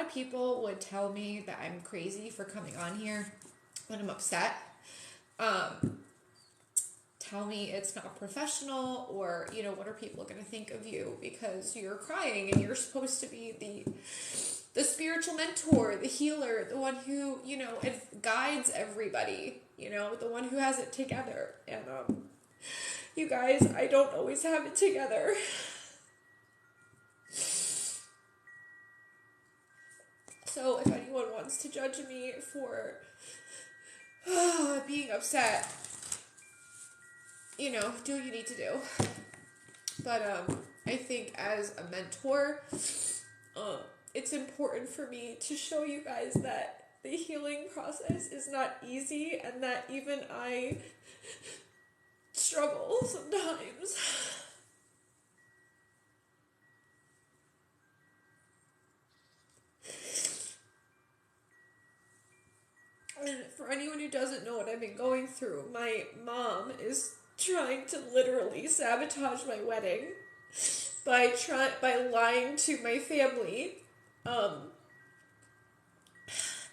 of people would tell me that I'm crazy for coming on here when I'm upset. Tell me it's not professional, or, you know, what are people going to think of you because you're crying and you're supposed to be the spiritual mentor, the healer, the one who, you know, guides everybody, you know, the one who has it together. And, you guys, I don't always have it together. So if anyone wants to judge me for being upset, you know, do what you need to do. But I think as a mentor, it's important for me to show you guys that the healing process is not easy, and that even I struggle sometimes. And for anyone who doesn't know what I've been going through, my mom is trying to literally sabotage my wedding by lying to my family,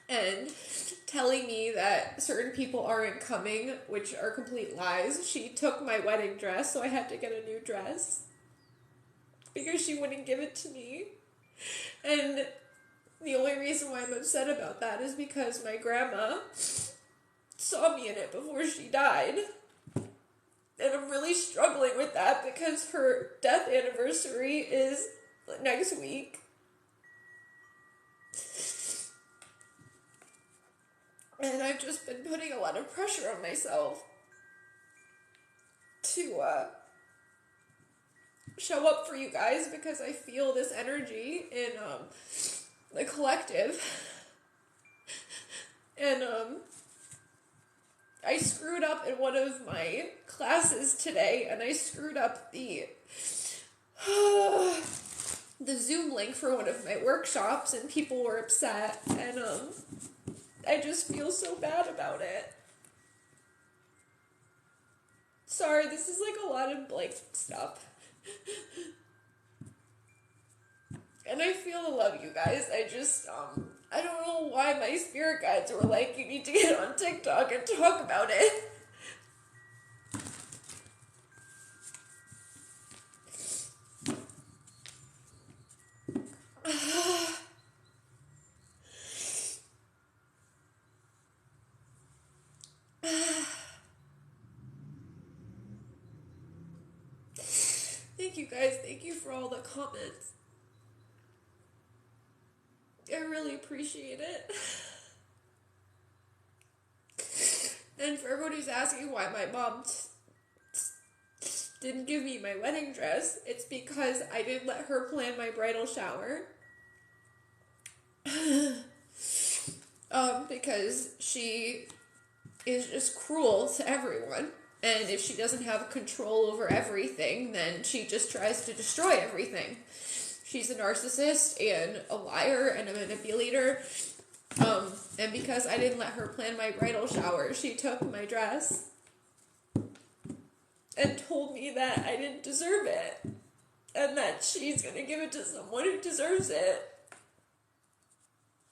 and telling me that certain people aren't coming, which are complete lies. She took my wedding dress, so I had to get a new dress because she wouldn't give it to me. And the only reason why I'm upset about that is because my grandma saw me in it before she died. And I'm really struggling with that because her death anniversary is next week. And I've just been putting a lot of pressure on myself to show up for you guys, because I feel this energy in the collective. And I screwed up in one of my classes today, and I screwed up the Zoom link for one of my workshops, and people were upset, and I just feel so bad about it. Sorry, this is like a lot of like stuff. And I feel to love you guys. I just, I don't know why my spirit guides were like, you need to get on TikTok and talk about it. Thank you guys. Thank you for all the comments. I really appreciate it. And for everyone who's asking why my mom didn't give me my wedding dress, it's because I didn't let her plan my bridal shower. Because she is just cruel to everyone. And if she doesn't have control over everything, then she just tries to destroy everything. She's a narcissist and a liar and a manipulator. And because I didn't let her plan my bridal shower, she took my dress and told me that I didn't deserve it, and that she's going to give it to someone who deserves it.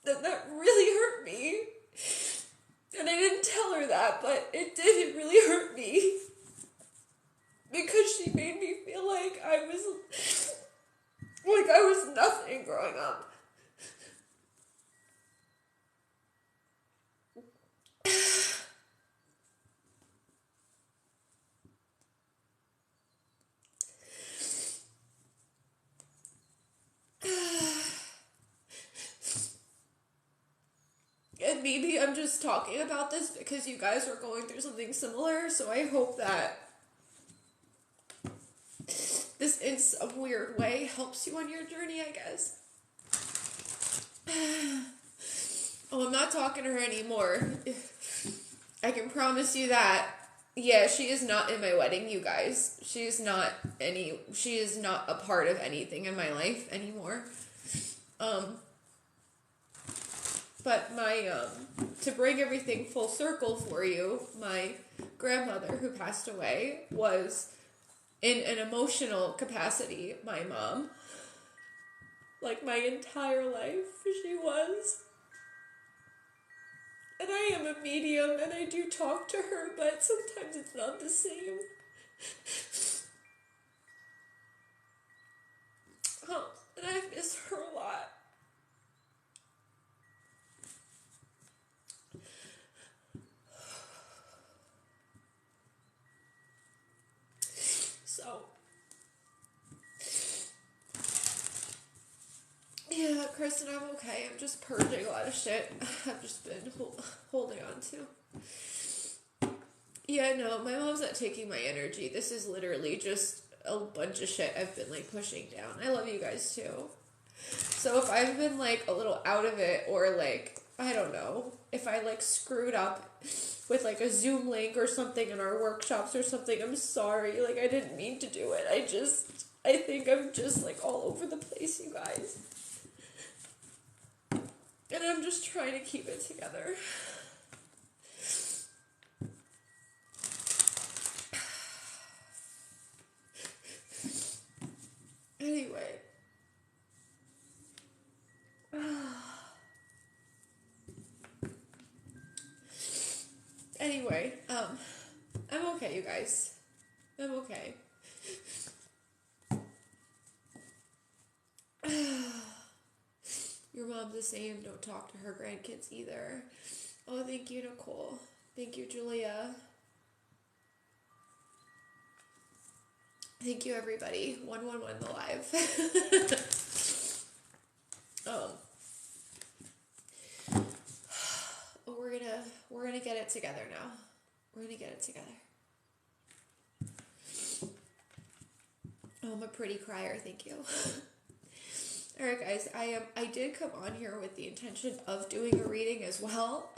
And that really hurt me. And I didn't tell her that, but it did. It really hurt me. Because she made me feel like I was nothing growing up. And maybe I'm just talking about this because you guys are going through something similar, so I hope that this in some weird way helps you on your journey, I guess. Oh, I'm not talking to her anymore. I can promise you that. Yeah, she is not in my wedding, you guys. She is not a part of anything in my life anymore. But to bring everything full circle for you, my grandmother who passed away was, in an emotional capacity, my mom. Like my entire life, she was. And I am a medium and I do talk to her, but sometimes it's not the same. And I miss her a lot. So, yeah, Kristen, I'm okay. I'm just purging a lot of shit I've just been holding on to. Yeah, no, my mom's not taking my energy. This is literally just a bunch of shit I've been, like, pushing down. I love you guys, too. So if I've been, like, a little out of it, or, like, I don't know, if I, like, screwed up with, like, a Zoom link or something in our workshops or something, I'm sorry. Like, I didn't mean to do it. I think I'm just, like, all over the place, you guys. And I'm just trying to keep it together. Anyway. Anyway, I'm okay, you guys. I'm okay. Your mom's the same. Don't talk to her grandkids either. Oh, thank you, Nicole. Thank you, Julia. Thank you, everybody. 111 the live. We're gonna get it together now. We're gonna get it together. Oh, I'm a pretty crier. Thank you. All right, guys. I did come on here with the intention of doing a reading as well.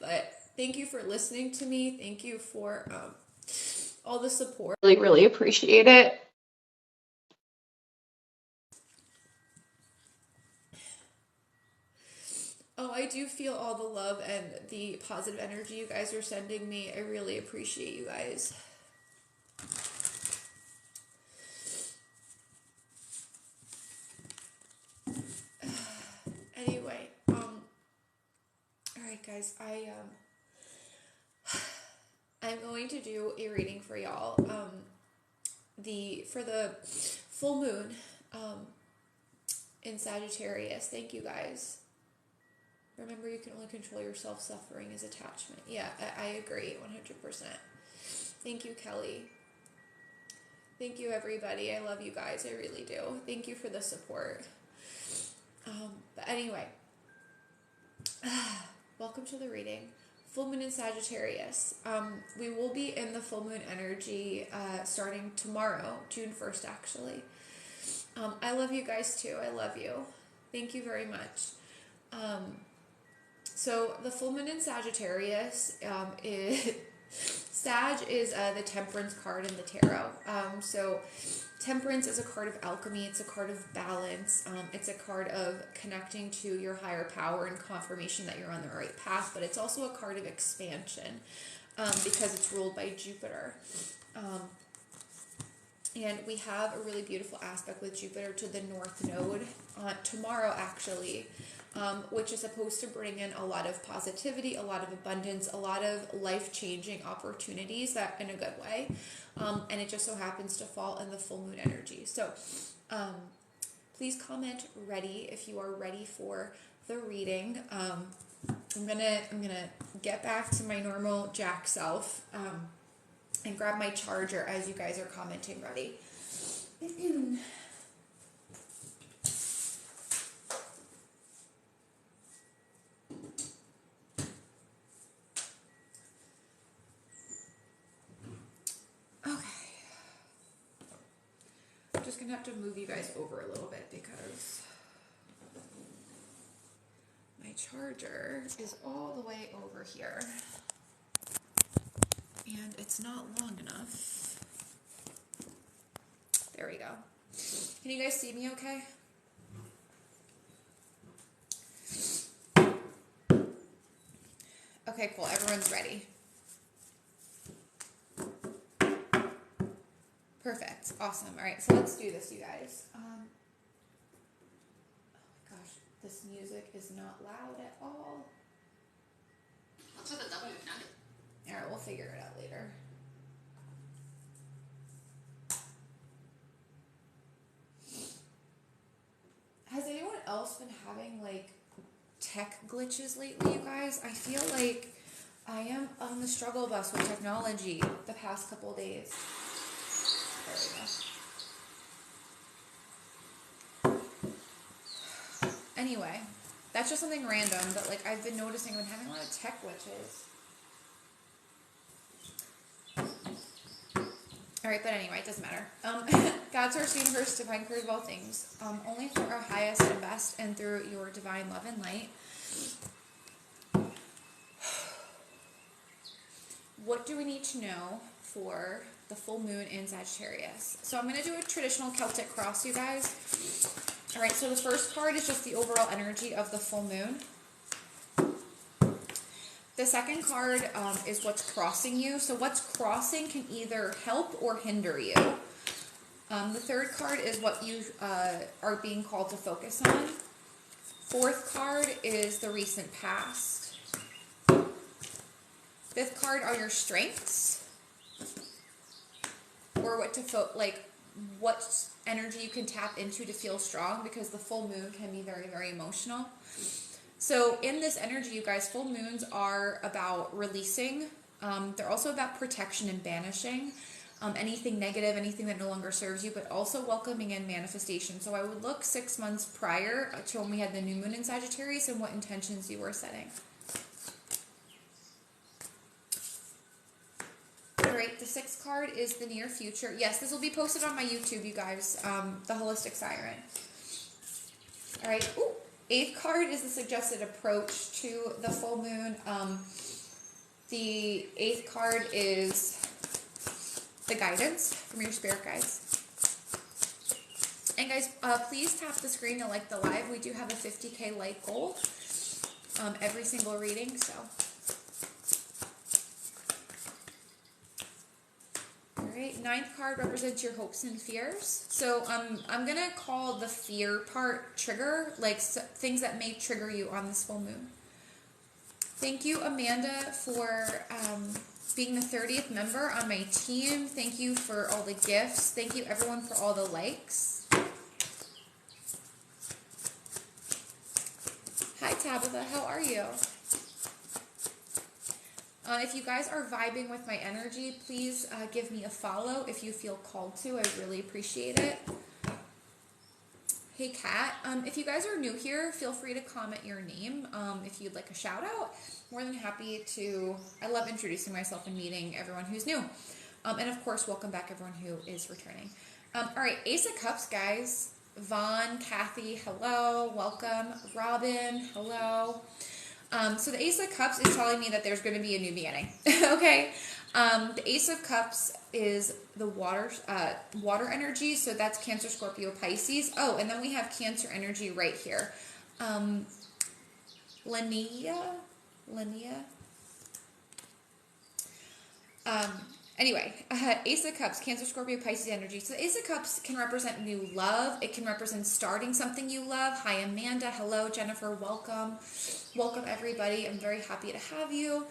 But thank you for listening to me. Thank you for all the support. Really, really appreciate it. Oh, I do feel all the love and the positive energy you guys are sending me. I really appreciate you guys. Anyway, all right, guys, I'm going to do a reading for y'all. For the full moon, in Sagittarius. Thank you, guys. Remember, you can only control your self-suffering is attachment. Yeah, I agree 100%. Thank you, Kelly. Thank you, everybody. I love you guys. I really do. Thank you for the support. But anyway, welcome to the reading. Full moon in Sagittarius. We will be in the full moon energy starting tomorrow, June 1st, actually. I love you guys, too. I love you. Thank you very much. So the full moon in Sagittarius Sag is the Temperance card in the tarot. So Temperance is a card of alchemy. It's a card of balance. It's a card of connecting to your higher power and confirmation that you're on the right path. But it's also a card of expansion because it's ruled by Jupiter. And we have a really beautiful aspect with Jupiter to the North Node tomorrow, actually. Which is supposed to bring in a lot of positivity, a lot of abundance, a lot of life-changing opportunities that in a good way. And it just so happens to fall in the full moon energy. So please comment ready if you are ready for the reading. I'm gonna get back to my normal Jack self and grab my charger as you guys are commenting ready. I'm just going to have to move you guys over a little bit because my charger is all the way over here and it's not long enough. There we go. Can you guys see me okay? Okay, cool. Everyone's ready. Perfect. Awesome. All right, so let's do this, you guys. this music is not loud at all. Alright, we'll figure it out later. Has anyone else been having like tech glitches lately, you guys? I feel like I am on the struggle bus with technology the past couple of days. There we go. Anyway, that's just something random that like I've been noticing. I've been having a lot of tech glitches. Alright, but anyway, it doesn't matter. God, source, universe, divine creator of all things. Only through our highest and best and through your divine love and light. What do we need to know for the full moon in Sagittarius? So I'm going to do a traditional Celtic cross, you guys. Alright, so the first card is just the overall energy of the full moon. The second card is what's crossing you. So what's crossing can either help or hinder you. The third card is what you are being called to focus on. Fourth card is the recent past. Fifth card are your strengths. Or what to what energy you can tap into to feel strong, because the full moon can be very, very emotional. So in this energy, you guys, full moons are about releasing. They're also about protection and banishing anything negative, anything that no longer serves you, but also welcoming in manifestation. So I would look 6 months prior to when we had the new moon in Sagittarius and what intentions you were setting. All right, the sixth card is the near future. Yes, this will be posted on my YouTube, you guys, the Holistic Siren. All right, ooh. Eighth card is the suggested approach to the full moon. The eighth card is the guidance from your spirit guides. And guys, please tap the screen to like the live. We do have a 50K like goal every single reading, so. Alright, ninth card represents your hopes and fears. So I'm going to call the fear part trigger, like things that may trigger you on this full moon. Thank you, Amanda, for being the 30th member on my team. Thank you for all the gifts. Thank you, everyone, for all the likes. Hi, Tabitha. How are you? If you guys are vibing with my energy, please give me a follow if you feel called to. I really appreciate it. Hey, Kat. If you guys are new here, feel free to comment your name if you'd like a shout out. More than happy to. I love introducing myself and meeting everyone who's new. And of course, welcome back everyone who is returning. All right, Ace of Cups, guys. Vaughn, Kathy, hello. Welcome. Robin, hello. So the Ace of Cups is telling me that there's going to be a new beginning. Okay. The Ace of Cups is the water energy. So that's Cancer, Scorpio, Pisces. Oh, and then we have Cancer energy right here. Linnea. Anyway, Ace of Cups, Cancer, Scorpio, Pisces energy. So the Ace of Cups can represent new love. It can represent starting something you love. Hi, Amanda. Hello, Jennifer. Welcome. Welcome, everybody. I'm very happy to have you.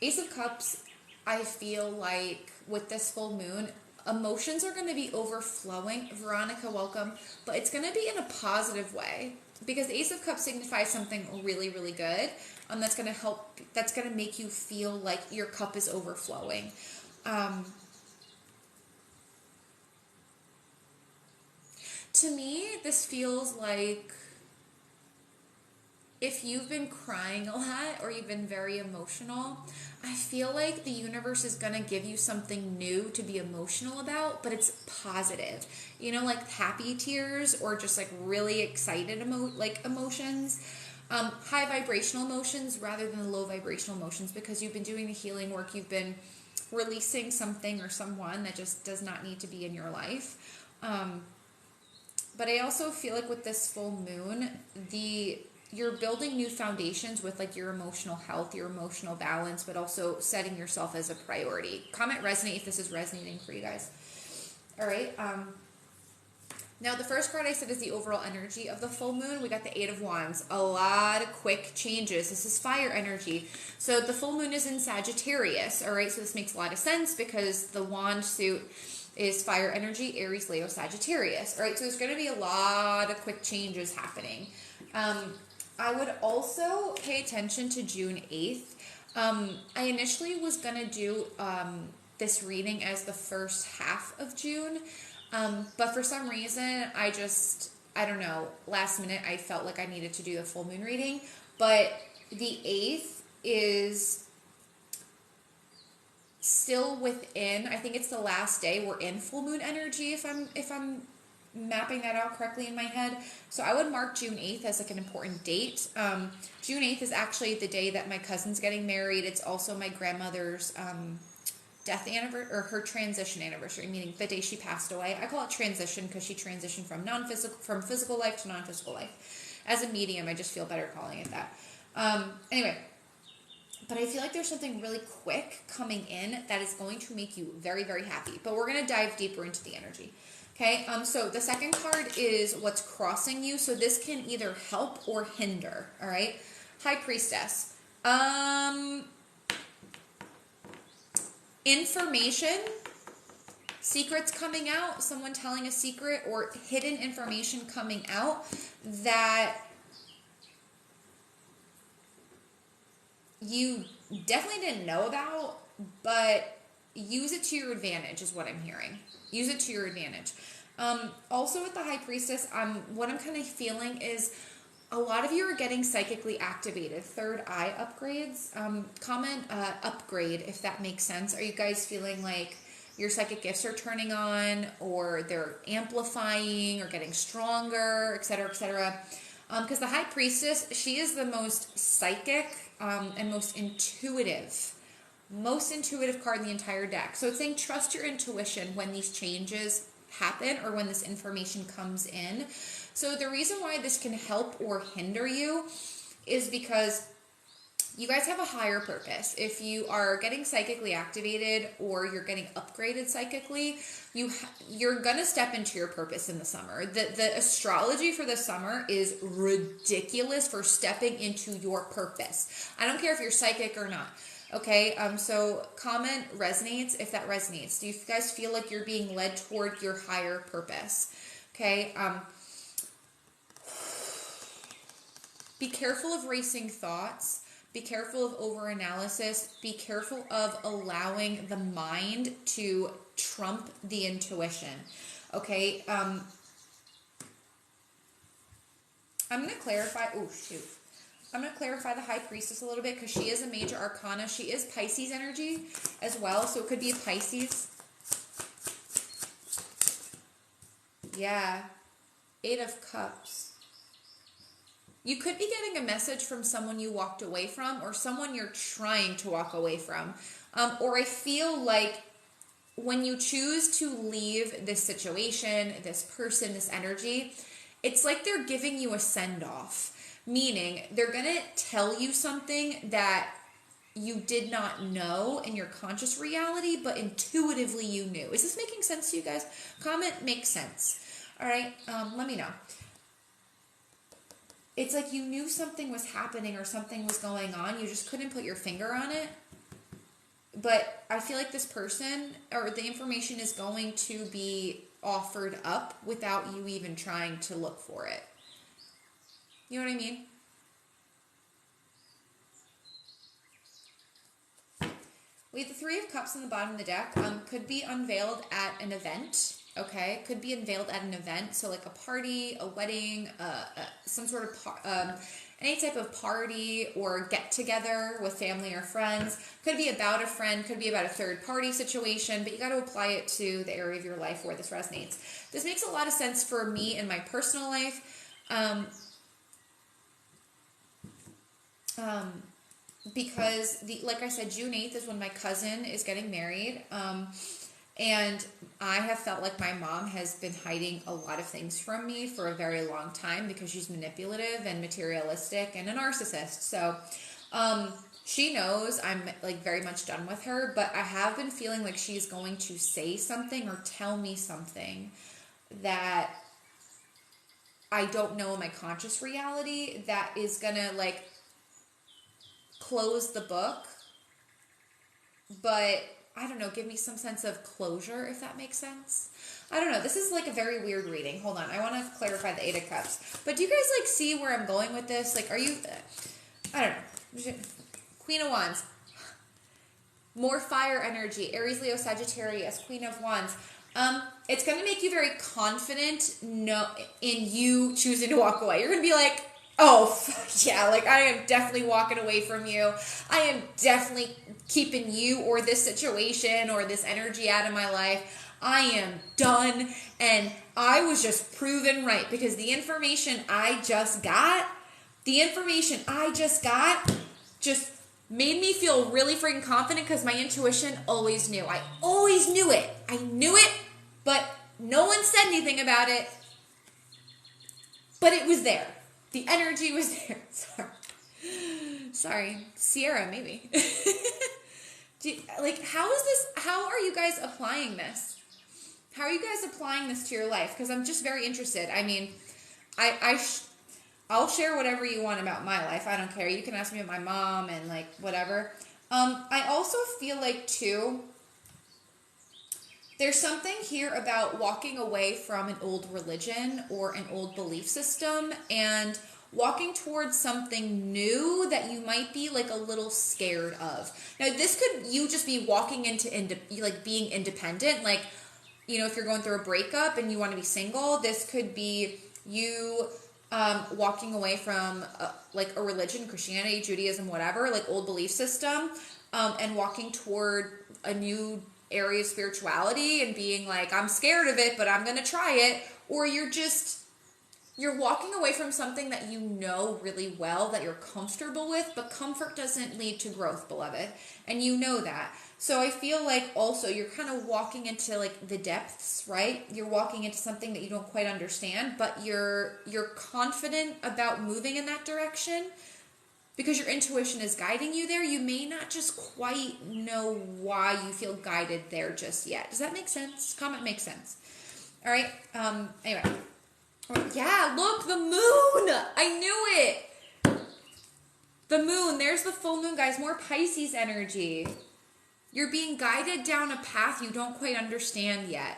Ace of Cups, I feel like with this full moon, emotions are going to be overflowing. Veronica, welcome. But it's going to be in a positive way, because the Ace of Cups signifies something really, really good. That's going to help, that's going to make you feel like your cup is overflowing. To me, this feels like if you've been crying a lot or you've been very emotional, I feel like the universe is going to give you something new to be emotional about, but it's positive. You know, like happy tears or just like really excited emotions. High vibrational emotions rather than low vibrational emotions, because you've been doing the healing work. You've been releasing something or someone that just does not need to be in your life. But I also feel like with this full moon, you're building new foundations with like your emotional health, your emotional balance, but also setting yourself as a priority. Comment resonate if this is resonating for you guys. All right. Now, the first card I said is the overall energy of the full moon. We got the Eight of Wands. A lot of quick changes. This is fire energy. So the full moon is in Sagittarius, all right? So this makes a lot of sense because the wand suit is fire energy, Aries, Leo, Sagittarius, all right? So there's going to be a lot of quick changes happening. I would also pay attention to June 8th. I initially was going to do this reading as the first half of June, but for some reason, I don't know, last minute I felt like I needed to do the full moon reading, but the 8th is still within, I think it's the last day we're in full moon energy, if I'm mapping that out correctly in my head. So I would mark June 8th as like an important date. June 8th is actually the day that my cousin's getting married. It's also my grandmother's death anniversary, or her transition anniversary, meaning the day she passed away. I call it transition because she transitioned from physical life to non-physical life. As a medium, I just feel better calling it that. Anyway, but I feel like there's something really quick coming in that is going to make you very, very happy. But we're going to dive deeper into the energy. Okay, so the second card is what's crossing you. So this can either help or hinder, all right? High Priestess. Information, secrets coming out, someone telling a secret or hidden information coming out that you definitely didn't know about, but use it to your advantage is what I'm hearing. Use it to your advantage. Also with the High Priestess, what I'm kind of feeling is a lot of you are getting psychically activated. Third eye upgrades. Comment upgrade if that makes sense. Are you guys feeling like your psychic gifts are turning on, or they're amplifying or getting stronger, etc., etc.? Because the High Priestess, she is the most psychic and most intuitive card in the entire deck. So it's saying trust your intuition when these changes happen or when this information comes in. So the reason why this can help or hinder you is because you guys have a higher purpose. If you are getting psychically activated or you're getting upgraded psychically, you're going to step into your purpose in the summer. The astrology for the summer is ridiculous for stepping into your purpose. I don't care if you're psychic or not. Okay, so comment resonates if that resonates. Do you guys feel like you're being led toward your higher purpose? Okay, be careful of racing thoughts. Be careful of overanalysis. Be careful of allowing the mind to trump the intuition. Okay, I'm going to clarify. Oh, shoot. I'm going to clarify the High Priestess a little bit because she is a major arcana. She is Pisces energy as well, so it could be a Pisces. Yeah. 8 of Cups. You could be getting a message from someone you walked away from or someone you're trying to walk away from. Or I feel like when you choose to leave this situation, this person, this energy, it's like they're giving you a send-off. Meaning they're going to tell you something that you did not know in your conscious reality, but intuitively you knew. Is this making sense to you guys? Comment makes sense. All right, let me know. It's like you knew something was happening or something was going on. You just couldn't put your finger on it. But I feel like this person or the information is going to be offered up without you even trying to look for it. You know what I mean? We have the 3 of Cups in the bottom of the deck. Could be unveiled at an event. Okay, could be unveiled at an event. So like a party, a wedding, some sort of any type of party or get together with family or friends. Could be about a friend. Could be about a third party situation. But you got to apply it to the area of your life where this resonates. This makes a lot of sense for me in my personal life. Because like I said, June 8th is when my cousin is getting married. And I have felt like my mom has been hiding a lot of things from me for a very long time because she's manipulative and materialistic and a narcissist. So, she knows I'm like very much done with her, but I have been feeling like she's going to say something or tell me something that I don't know in my conscious reality that is gonna like close the book, but I don't know, give me some sense of closure, if that makes sense. I don't know. This is like a very weird reading. Hold on. I want to clarify the Eight of Cups. But do you guys like see where I'm going with this? Like, are you, I don't know. Queen of Wands. More fire energy. Aries, Leo, Sagittarius. Queen of Wands. It's going to make you very confident in you choosing to walk away. You're going to be like, oh, yeah, like I am definitely walking away from you. I am definitely keeping you or this situation or this energy out of my life. I am done. And I was just proven right because the information I just got just made me feel really freaking confident because my intuition always knew. I always knew it. I knew it, but no one said anything about it. But it was there. The energy was there. Sorry. Sierra, maybe. How are you guys applying this? How are you guys applying this to your life? Because I'm just very interested. I mean, I'll share whatever you want about my life. I don't care. You can ask me about my mom and like whatever. I also feel like too, there's something here about walking away from an old religion or an old belief system and walking towards something new that you might be like a little scared of. Now, this could you just be walking into like being independent, like, you know, if you're going through a breakup and you want to be single, this could be you walking away from like a religion, Christianity, Judaism, whatever, like old belief system, and walking toward a new area of spirituality and being like, I'm scared of it, but I'm going to try it. Or you're walking away from something that you know really well, that you're comfortable with, but comfort doesn't lead to growth, beloved. And you know that. So I feel like also you're kind of walking into like the depths, right? You're walking into something that you don't quite understand, but you're confident about moving in that direction because your intuition is guiding you there. You may not just quite know why you feel guided there just yet. Does that make sense? Comment makes sense. All right. Anyway. Yeah, look, the moon. I knew it. The moon. There's the full moon, guys. More Pisces energy. You're being guided down a path you don't quite understand yet.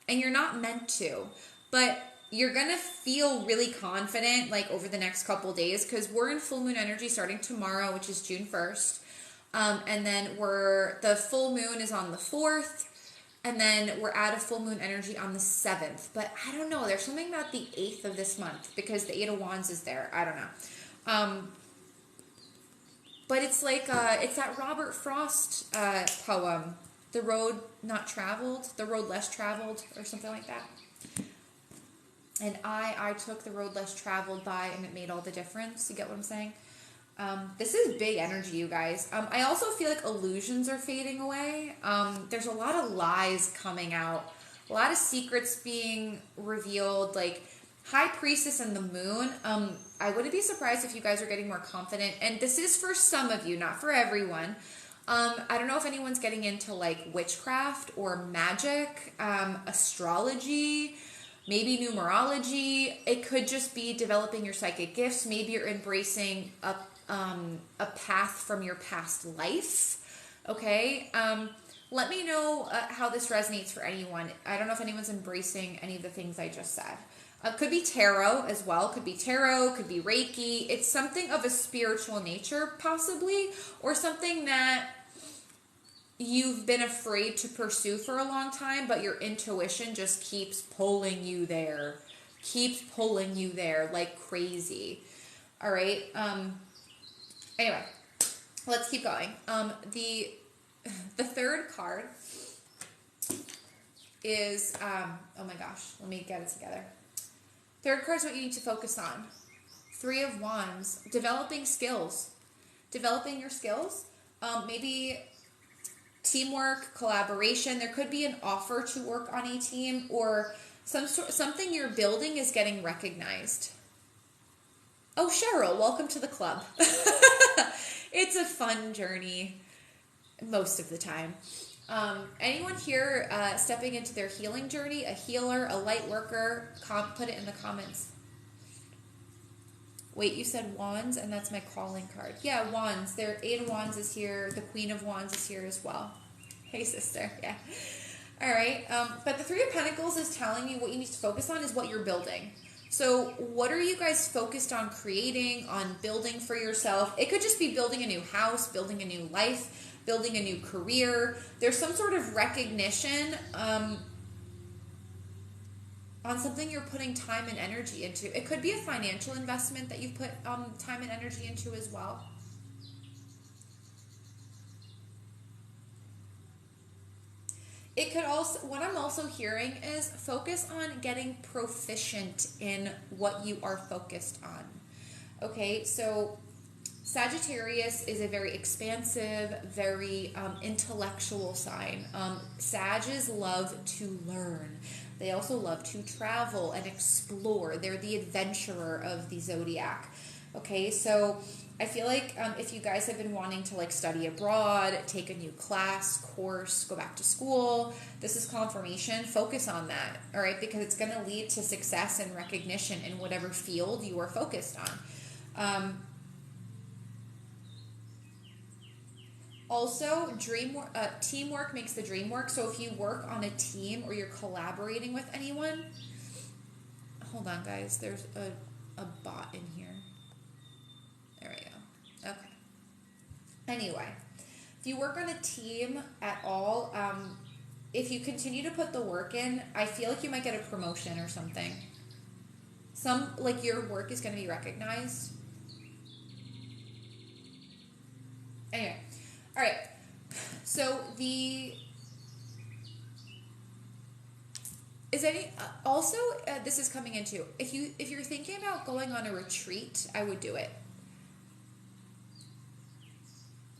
And you're not meant to. But you're going to feel really confident like over the next couple days because we're in full moon energy starting tomorrow, which is June 1st. And then the full moon is on the 4th. And then we're out of full moon energy on the 7th. But I don't know. There's something about the 8th of this month because the 8 of Wands is there. I don't know. But it's like, it's that Robert Frost poem, The Road Not Traveled, The Road Less Traveled, or something like that. And I took the road less traveled by, and it made all the difference. You get what I'm saying? This is big energy, you guys. I also feel like illusions are fading away. There's a lot of lies coming out, a lot of secrets being revealed, like High Priestess and the Moon. I wouldn't be surprised if you guys are getting more confident. And this is for some of you, not for everyone. I don't know if anyone's getting into like witchcraft or magic, astrology, maybe numerology. It could just be developing your psychic gifts. Maybe you're embracing a path from your past life. Okay. Let me know how this resonates for anyone. I don't know if anyone's embracing any of the things I just said. Could be tarot as well. Could be tarot, could be Reiki. It's something of a spiritual nature possibly, or something that you've been afraid to pursue for a long time, but your intuition just keeps pulling you there. Keeps pulling you there like crazy. All right. Anyway, let's keep going. The third card is, oh my gosh, let me get it together. Third card is what you need to focus on. 3 of Wands, developing skills. Developing your skills. Maybe teamwork, collaboration. There could be an offer to work on a team, or something you're building is getting recognized. Oh, Cheryl, welcome to the club. It's a fun journey most of the time. Anyone here stepping into their healing journey, a healer, a light worker, put it in the comments. Wait, you said wands, and that's my calling card. Yeah, wands. There, 8 of wands is here. The Queen of wands is here as well. Hey, sister. Yeah. All right. But the 3 of pentacles is telling you what you need to focus on is what you're building. So what are you guys focused on creating, on building for yourself? It could just be building a new house, building a new life, building a new career. There's some sort of recognition on something you're putting time and energy into. It could be a financial investment that you've put time and energy into as well. It could also, what I'm also hearing is focus on getting proficient in what you are focused on. Okay, so Sagittarius is a very expansive, very intellectual sign. Sages love to learn. They also love to travel and explore. They're the adventurer of the zodiac. Okay, so I feel like if you guys have been wanting to like study abroad, take a new class, course, go back to school, this is confirmation. Focus on that, all right? Because it's going to lead to success and recognition in whatever field you are focused on. Also, teamwork makes the dream work. So if you work on a team or you're collaborating with anyone, hold on, guys. There's a bot in here. There we go. Okay. Anyway, if you work on a team at all, if you continue to put the work in, I feel like you might get a promotion or something. Like your work is going to be recognized. Anyway. All right, so this is coming into, if you're thinking about going on a retreat, I would do it.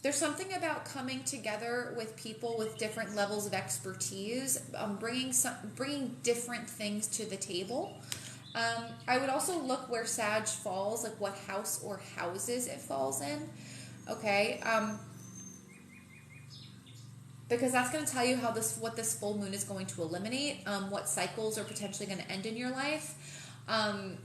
There's something about coming together with people with different levels of expertise, bringing different things to the table. I would also look where Sag falls, like what house or houses it falls in, okay? Because that's going to tell you what this full moon is going to eliminate, what cycles are potentially going to end in your life, and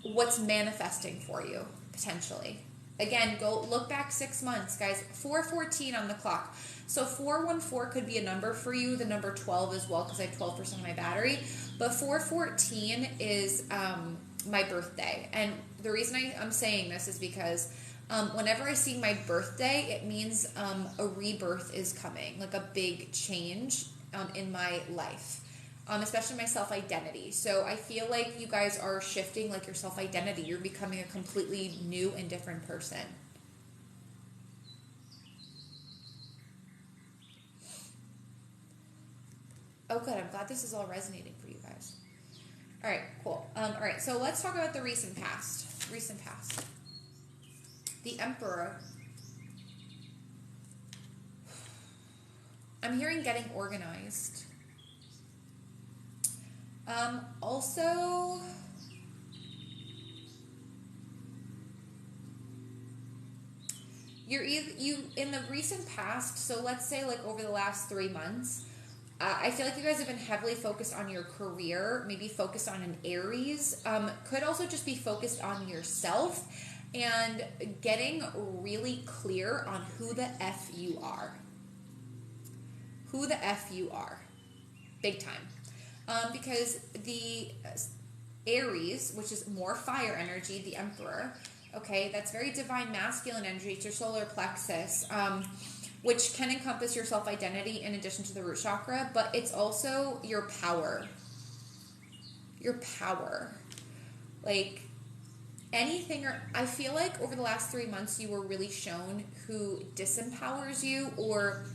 what's manifesting for you, potentially. Again, go look back 6 months, guys. 4:14 on the clock. So 414 could be a number for you, the number 12 as well, because I have 12% of my battery. But 414 is my birthday. And the reason I'm saying this is because whenever I see my birthday, it means a rebirth is coming, like a big change in my life, especially my self-identity. So I feel like you guys are shifting like your self-identity. You're becoming a completely new and different person. Oh, good. I'm glad this is all resonating for you guys. All right, cool. All right, so let's talk about the recent past. The Emperor. I'm hearing getting organized. Also, you in the recent past, so let's say like over the last 3 months, I feel like you guys have been heavily focused on your career, maybe focused on an Aries. Could also just be focused on yourself and getting really clear on who the F you are. Who the F you are. Big time. Because the Aries, which is more fire energy, the Emperor, okay, that's very divine masculine energy. It's your solar plexus, which can encompass your self-identity in addition to the root chakra, but it's also your power. Your power. Like, anything, or I feel like over the last 3 months you were really shown who disempowers you or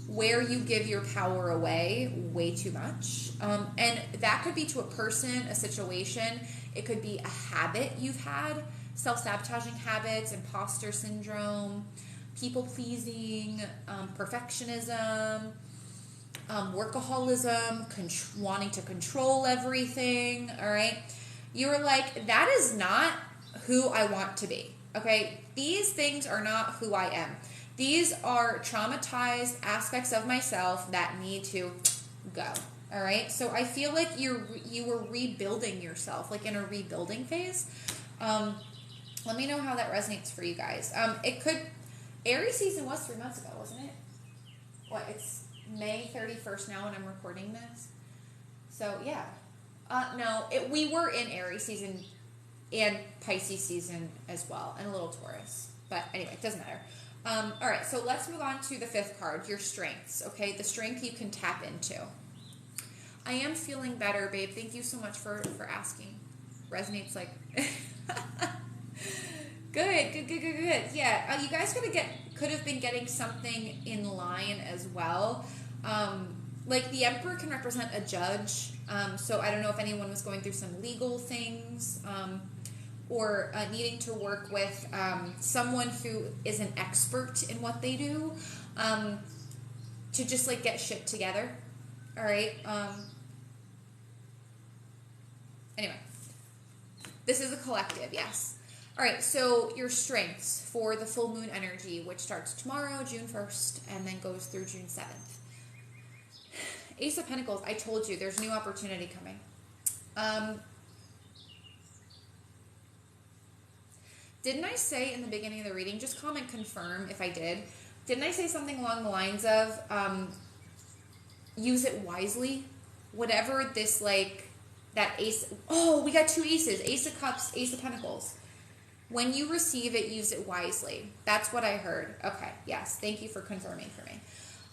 where you give your power away way too much. And that could be to a person, a situation. It could be a habit you've had, self-sabotaging habits, imposter syndrome, people-pleasing, perfectionism, workaholism, wanting to control everything, all right? You were like, that is not who I want to be, okay? These things are not who I am. These are traumatized aspects of myself that need to go, All right. So I feel like you were rebuilding yourself, like in a rebuilding phase. Let me know how that resonates for you guys. Aries season was 3 months ago, wasn't it? What, it's May 31st now when I'm recording this. So, yeah. No, we were in Aries season and Pisces season as well, and a little Taurus. But anyway, it doesn't matter. All right, so let's move on to the 5th card, your strengths, okay? The strength you can tap into. I am feeling better, babe. Thank you so much for asking. Resonates like... Good. Yeah, you guys could have been getting something in line as well. Like the Emperor can represent a judge. So I don't know if anyone was going through some legal things or needing to work with someone who is an expert in what they do to just like get shit together. All right. Anyway, this is a collective, yes. All right, so your strengths for the full moon energy, which starts tomorrow, June 1st, and then goes through June 7th. Ace of Pentacles, I told you, there's new opportunity coming. Didn't I say in the beginning of the reading, just comment confirm if I did, didn't I say something along the lines of use it wisely? Whatever this, like, that ace, oh, we got 2 aces, Ace of Cups, Ace of Pentacles. When you receive it, use it wisely. That's what I heard. Okay, yes. Thank you for confirming for me.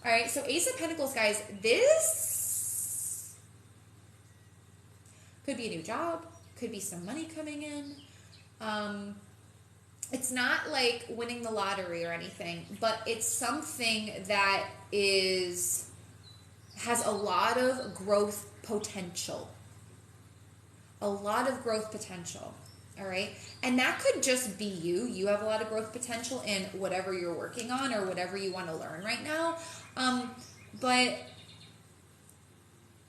All right, so Ace of Pentacles, guys, this could be a new job. Could be some money coming in. It's not like winning the lottery or anything, but it's something that has a lot of growth potential. A lot of growth potential. All right. And that could just be you. You have a lot of growth potential in whatever you're working on or whatever you want to learn right now. But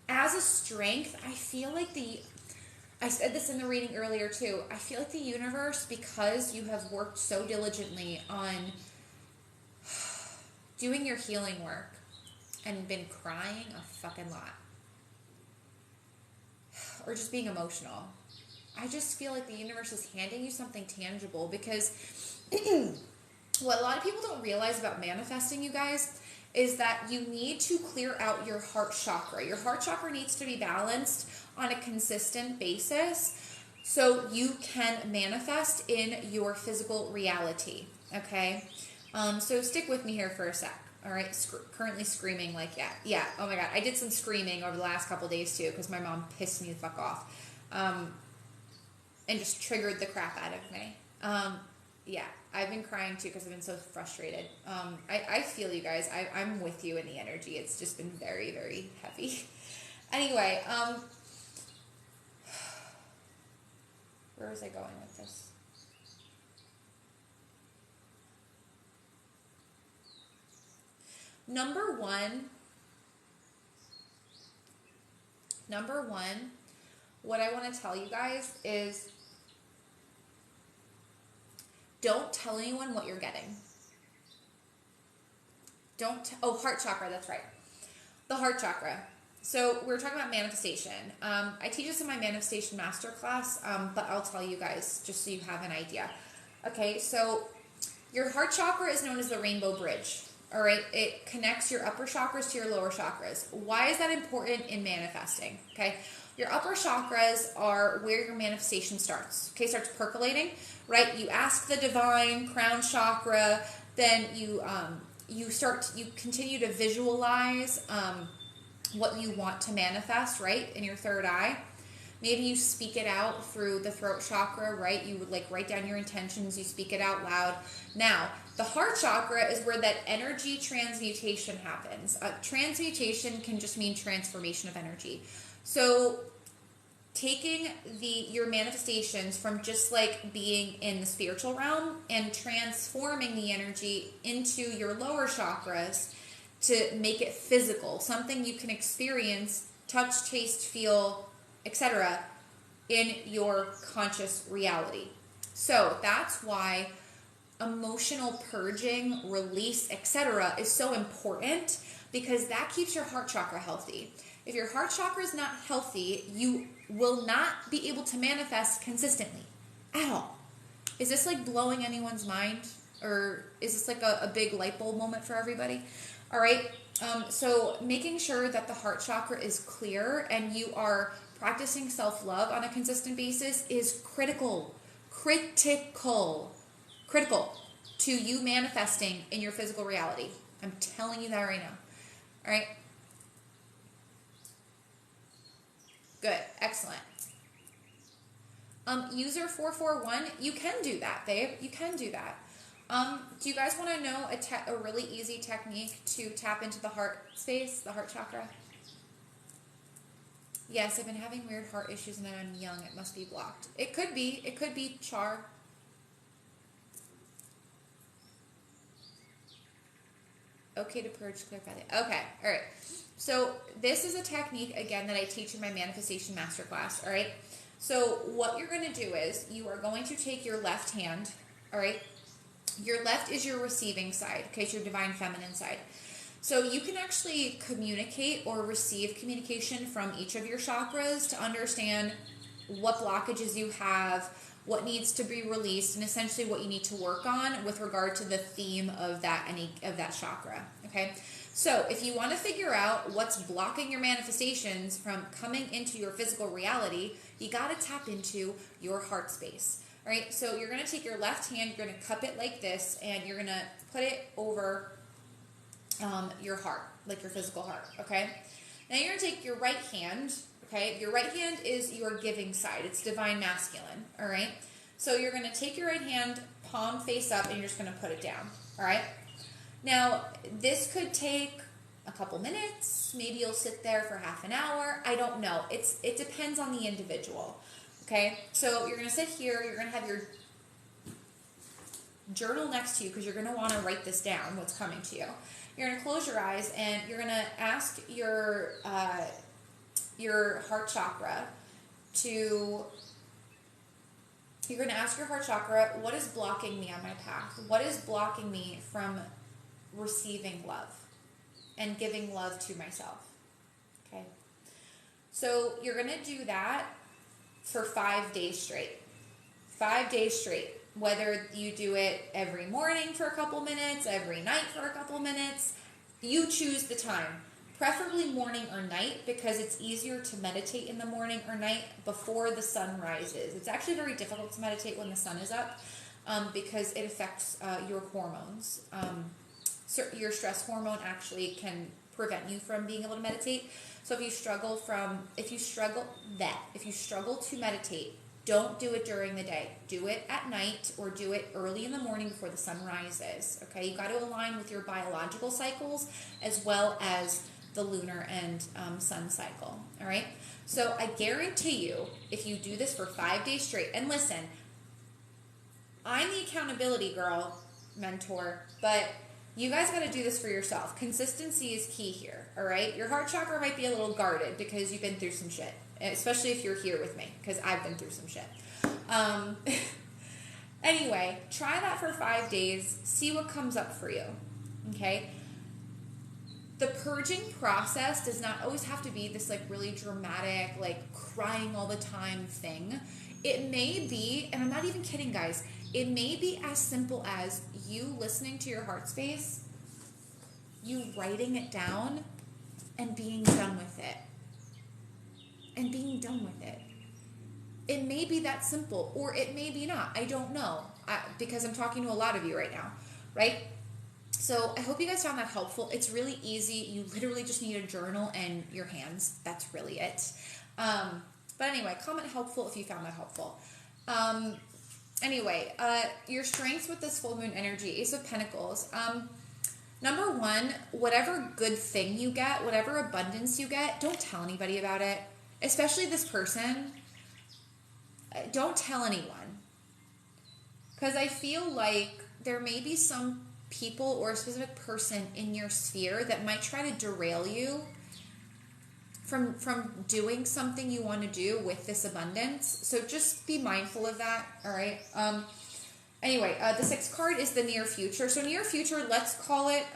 as a strength, I feel like I said this in the reading earlier too. I feel like the universe, because you have worked so diligently on doing your healing work and been crying a fucking lot or just being emotional, I just feel like the universe is handing you something tangible, because what a lot of people don't realize about manifesting, you guys, is that you need to clear out your heart chakra. Your heart chakra needs to be balanced on a consistent basis so you can manifest in your physical reality, okay? So stick with me here for a sec, all right? Currently screaming like, yeah, oh my God. I did some screaming over the last couple days too because my mom pissed me the fuck off. And just triggered the crap out of me. Yeah, I've been crying too because I've been so frustrated. I feel you guys. I'm with you in the energy. It's just been very, very heavy. Anyway, where was I going with this? Number one, what I want to tell you guys is don't tell anyone what you're getting. Heart chakra, that's right. The heart chakra. So we're talking about manifestation. I teach this in my manifestation masterclass, but I'll tell you guys just so you have an idea. Okay, so your heart chakra is known as the rainbow bridge. All right, it connects your upper chakras to your lower chakras. Why is that important in manifesting? Okay, your upper chakras are where your manifestation starts. Okay, starts percolating, right? You ask the divine, crown chakra, then you continue to visualize what you want to manifest, right? In your third eye. Maybe you speak it out through the throat chakra, right? You would like write down your intentions, you speak it out loud. Now, the heart chakra is where that energy transmutation happens. Transmutation can just mean transformation of energy. So taking your manifestations from just like being in the spiritual realm and transforming the energy into your lower chakras to make it physical, something you can experience, touch, taste, feel, etc. in your conscious reality. So that's why emotional purging, release, etc. is so important, because that keeps your heart chakra healthy. If your heart chakra is not healthy, you will not be able to manifest consistently at all. Is this like blowing anyone's mind? Or is this like a big light bulb moment for everybody? All right. So making sure that the heart chakra is clear and you are practicing self-love on a consistent basis is critical to you manifesting in your physical reality. I'm telling you that right now. All right. Good. Excellent. User 441, you can do that, babe. You can do that. Do you guys want to know a really easy technique to tap into the heart space, the heart chakra? Yes, I've been having weird heart issues and I'm young. It must be blocked. It could be. It could be char. Okay to purge, clarify that. Okay, all right. So this is a technique, again, that I teach in my Manifestation Masterclass, all right? So what you're going to do is you are going to take your left hand, all right? Your left is your receiving side, okay? It's your divine feminine side. So you can actually communicate or receive communication from each of your chakras to understand what blockages you have, what needs to be released, and essentially what you need to work on with regard to the theme of that chakra, okay? So if you want to figure out what's blocking your manifestations from coming into your physical reality, you got to tap into your heart space. All right, so you're going to take your left hand, you're going to cup it like this, and you're going to put it over your heart, like your physical heart, okay? Now you're going to take your right hand, okay? Your right hand is your giving side. It's divine masculine, all right? So you're going to take your right hand, palm face up, and you're just going to put it down, all right? Now, this could take a couple minutes. Maybe you'll sit there for half an hour. I don't know. It depends on the individual. Okay? So you're going to sit here. You're going to have your journal next to you because you're going to want to write this down, what's coming to you. You're going to close your eyes and you're going to ask your heart chakra to... You're going to ask your heart chakra, what is blocking me on my path? What is blocking me from receiving love and giving love to myself? Okay. So you're going to do that for 5 days straight. 5 days straight. Whether you do it every morning for a couple minutes, every night for a couple minutes, you choose the time. Preferably morning or night because it's easier to meditate in the morning or night before the sun rises. It's actually very difficult to meditate when the sun is up because it affects your hormones. So your stress hormone actually can prevent you from being able to meditate. So if you struggle to meditate, don't do it during the day. Do it at night or do it early in the morning before the sun rises. Okay, you got to align with your biological cycles as well as the lunar and sun cycle. All right. So I guarantee you, if you do this for 5 days straight, and listen, I'm the accountability girl, mentor, but you guys got to do this for yourself. Consistency is key here. All right. Your heart chakra might be a little guarded because you've been through some shit, especially if you're here with me because I've been through some shit. Anyway, try that for 5 days. See what comes up for you. Okay. The purging process does not always have to be this like really dramatic, like crying all the time thing. It may be, and I'm not even kidding, guys, it may be as simple as you listening to your heart space, you writing it down, and being done with it. And being done with it. It may be that simple, or it may be not. I don't know, because I'm talking to a lot of you right now, right? So I hope you guys found that helpful. It's really easy. You literally just need a journal and your hands. That's really it. But anyway, comment helpful if you found that helpful. Anyway, your strengths with this full moon energy, Ace of Pentacles. Number one, whatever good thing you get, whatever abundance you get, don't tell anybody about it. Especially this person. Don't tell anyone. Because I feel like there may be some people or a specific person in your sphere that might try to derail you from doing something you want to do with this abundance. So just be mindful of that, all right? Anyway, the 6th card is the near future. So near future, let's call it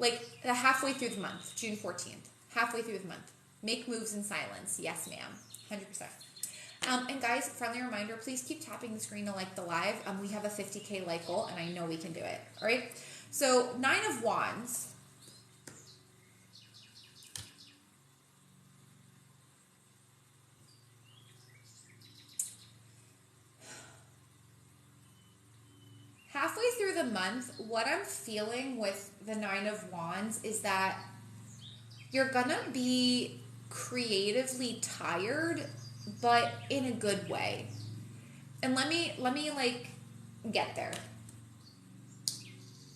like halfway through the month, June 14th, halfway through the month. Make moves in silence. Yes, ma'am. 100%. And guys, friendly reminder, please keep tapping the screen to like the live. We have a 50K like goal, and I know we can do it. All right. So 9 of Wands. Halfway through the month, what I'm feeling with the 9 of Wands is that you're gonna be creatively tired, but in a good way. And let me like get there.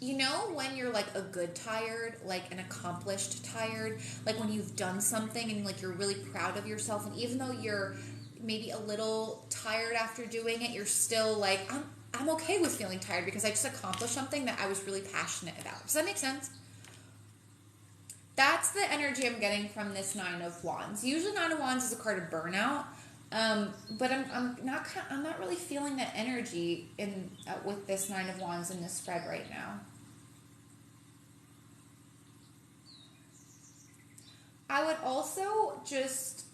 You know when you're like a good tired, like an accomplished tired, like when you've done something and like you're really proud of yourself, and even though you're maybe a little tired after doing it, you're still like, I'm okay with feeling tired because I just accomplished something that I was really passionate about. Does that make sense? That's the energy I'm getting from this 9 of Wands. Usually 9 of Wands is a card of burnout, but I'm not really feeling that energy in with this 9 of Wands in this spread right now. I would also just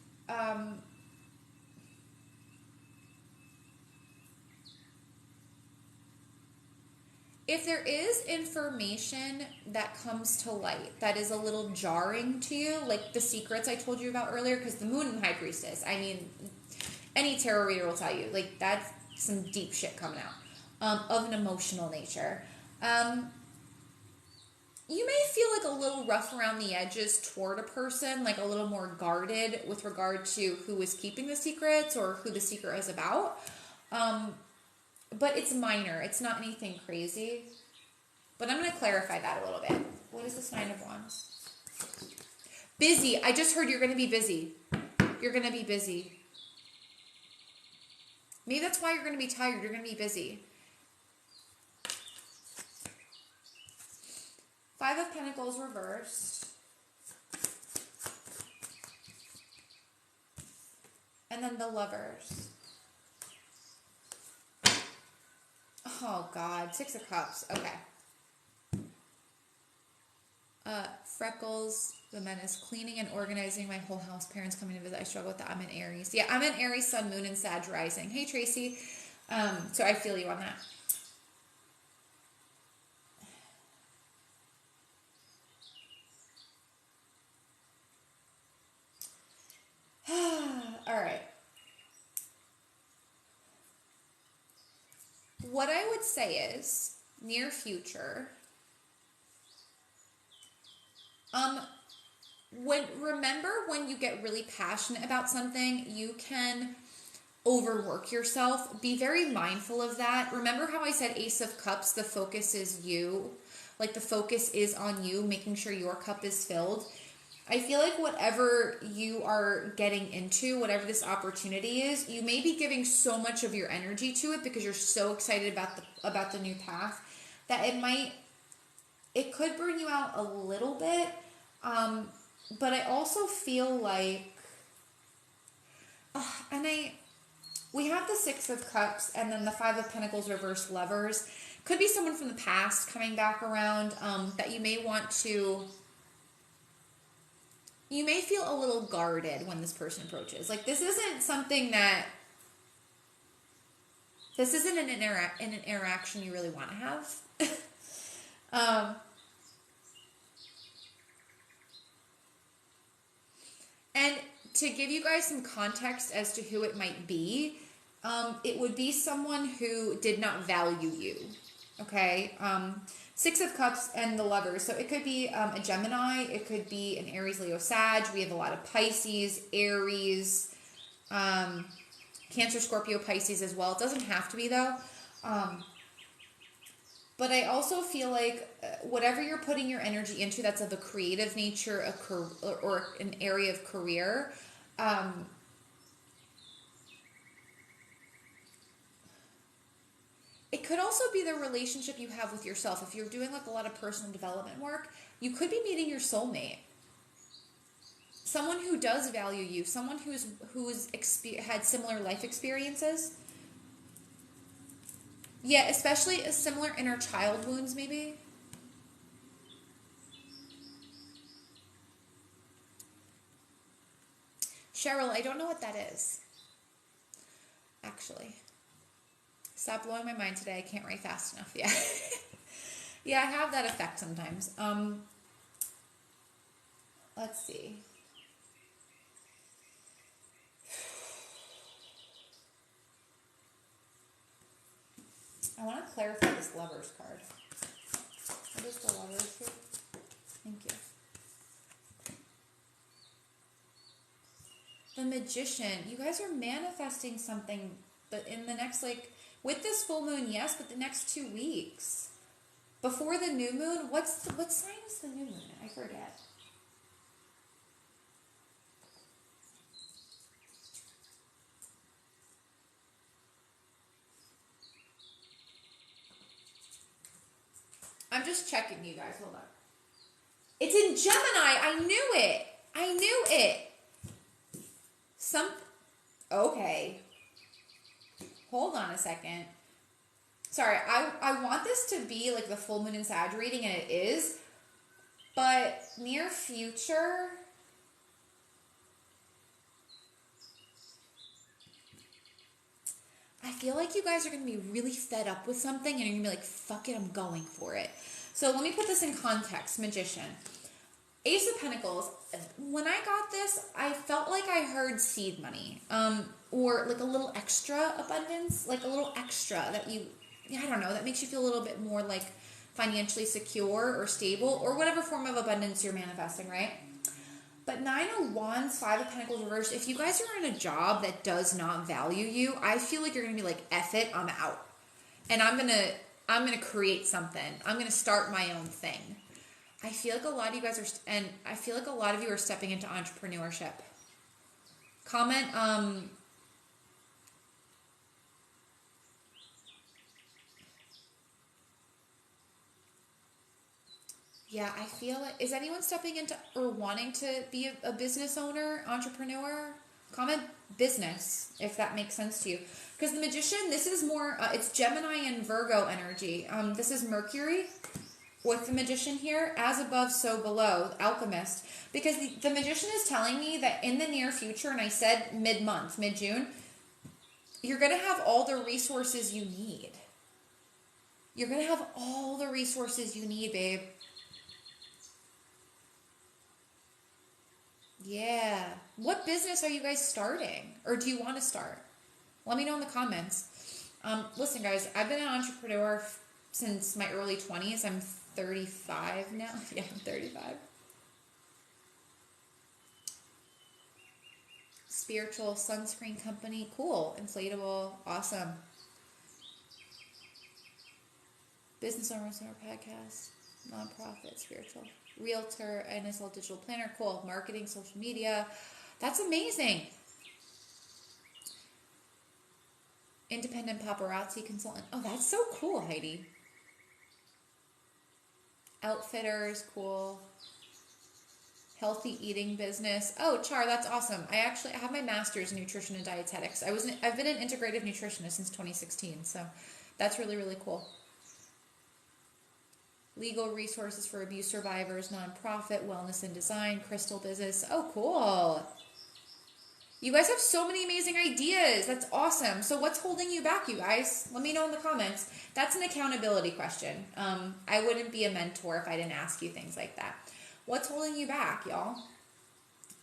if there is information that comes to light that is a little jarring to you, like the secrets I told you about earlier, because the Moon and High Priestess, I mean, any tarot reader will tell you, like, that's some deep shit coming out of an emotional nature. You may feel like a little rough around the edges toward a person, like a little more guarded with regard to who is keeping the secrets or who the secret is about. But it's minor. It's not anything crazy. But I'm going to clarify that a little bit. What is this 9 of Wands? Busy. I just heard you're going to be busy. You're going to be busy. Maybe that's why you're going to be tired. You're going to be busy. 5 of Pentacles reversed. And then the Lovers. Oh, God. 6 of Cups. Okay. Freckles, the Menace. Cleaning and organizing my whole house. Parents coming to visit. I struggle with that. I'm in Aries. Yeah, I'm in Aries, Sun, Moon, and Sag rising. Hey, Tracy. So I feel you on that. All right. What I would say is, near future, remember when you get really passionate about something, you can overwork yourself. Be very mindful of that. Remember how I said Ace of Cups, the focus is you. Like the focus is on you, making sure your cup is filled. I feel like whatever you are getting into, whatever this opportunity is, you may be giving so much of your energy to it because you're so excited about the new path that it could burn you out a little bit. But I also feel like, we have the 6 of Cups and then the 5 of Pentacles reverse Lovers. Could be someone from the past coming back around that you may want to. You may feel a little guarded when this person approaches. Like this isn't an interaction you really want to have. And to give you guys some context as to who it might be, it would be someone who did not value you. Okay? 6 of Cups and the Lovers. So it could be a Gemini. It could be an Aries, Leo, Sag. We have a lot of Pisces, Aries, Cancer, Scorpio, Pisces as well. It doesn't have to be though. But I also feel like whatever you're putting your energy into that's of a creative nature, or an area of career, it could also be the relationship you have with yourself. If you're doing like a lot of personal development work, you could be meeting your soulmate. Someone who does value you, someone who's had similar life experiences. Yeah, especially a similar inner child wounds, maybe. Cheryl, I don't know what that is. Actually. Stop blowing my mind today. I can't write fast enough. Yeah. Yeah, I have that effect sometimes. Let's see. I want to clarify this Lovers card. What is the Lovers here? Thank you. The Magician. You guys are manifesting something, but in the next, like, with this full moon, yes, but the next 2 weeks. Before the new moon, what sign is the new moon? I forget. I'm just checking, you guys. Hold on. It's in Gemini. I knew it. I knew it. Okay. Hold on a second. Sorry, I want this to be like the full moon in Sag reading, and it is. But near future... I feel like you guys are going to be really fed up with something, and you're going to be like, fuck it, I'm going for it. So let me put this in context. Magician. Ace of Pentacles. When I got this, I felt like I heard seed money. Or like a little extra abundance. Like a little extra that you, I don't know, that makes you feel a little bit more like financially secure or stable. Or whatever form of abundance you're manifesting, right? But 9 of Wands, 5 of Pentacles reversed. If you guys are in a job that does not value you, I feel like you're going to be like, F it, I'm out. And I'm going to create something. I'm going to start my own thing. I feel like a lot of you guys are, and I feel like a lot of you are stepping into entrepreneurship. Comment, yeah, I feel like, is anyone stepping into or wanting to be a business owner, entrepreneur? Comment business, if that makes sense to you. Because the Magician, this is more, it's Gemini and Virgo energy. This is Mercury with the Magician here, as above, so below, Alchemist. Because the Magician is telling me that in the near future, and I said mid-month, mid-June, you're going to have all the resources you need. You're going to have all the resources you need, babe. Yeah. What business are you guys starting? Or do you want to start? Let me know in the comments. Listen, guys, I've been an entrepreneur since my early 20s. I'm 35 now. Yeah, I'm 35. Spiritual sunscreen company. Cool. Inflatable. Awesome. Business owner center podcast. Nonprofit. Spiritual. Realtor, NSL digital planner. Cool. Marketing, social media. That's amazing. Independent paparazzi consultant. Oh, that's so cool, Heidi. Outfitters, cool. Healthy eating business. Oh, Char, that's awesome. I have my master's in nutrition and dietetics. I've been an integrative nutritionist since 2016, so that's really, really cool. Legal resources for abuse survivors, nonprofit, wellness and design, crystal business. Oh, cool. You guys have so many amazing ideas. That's awesome. So what's holding you back, you guys? Let me know in the comments. That's an accountability question. I wouldn't be a mentor if I didn't ask you things like that. What's holding you back, y'all?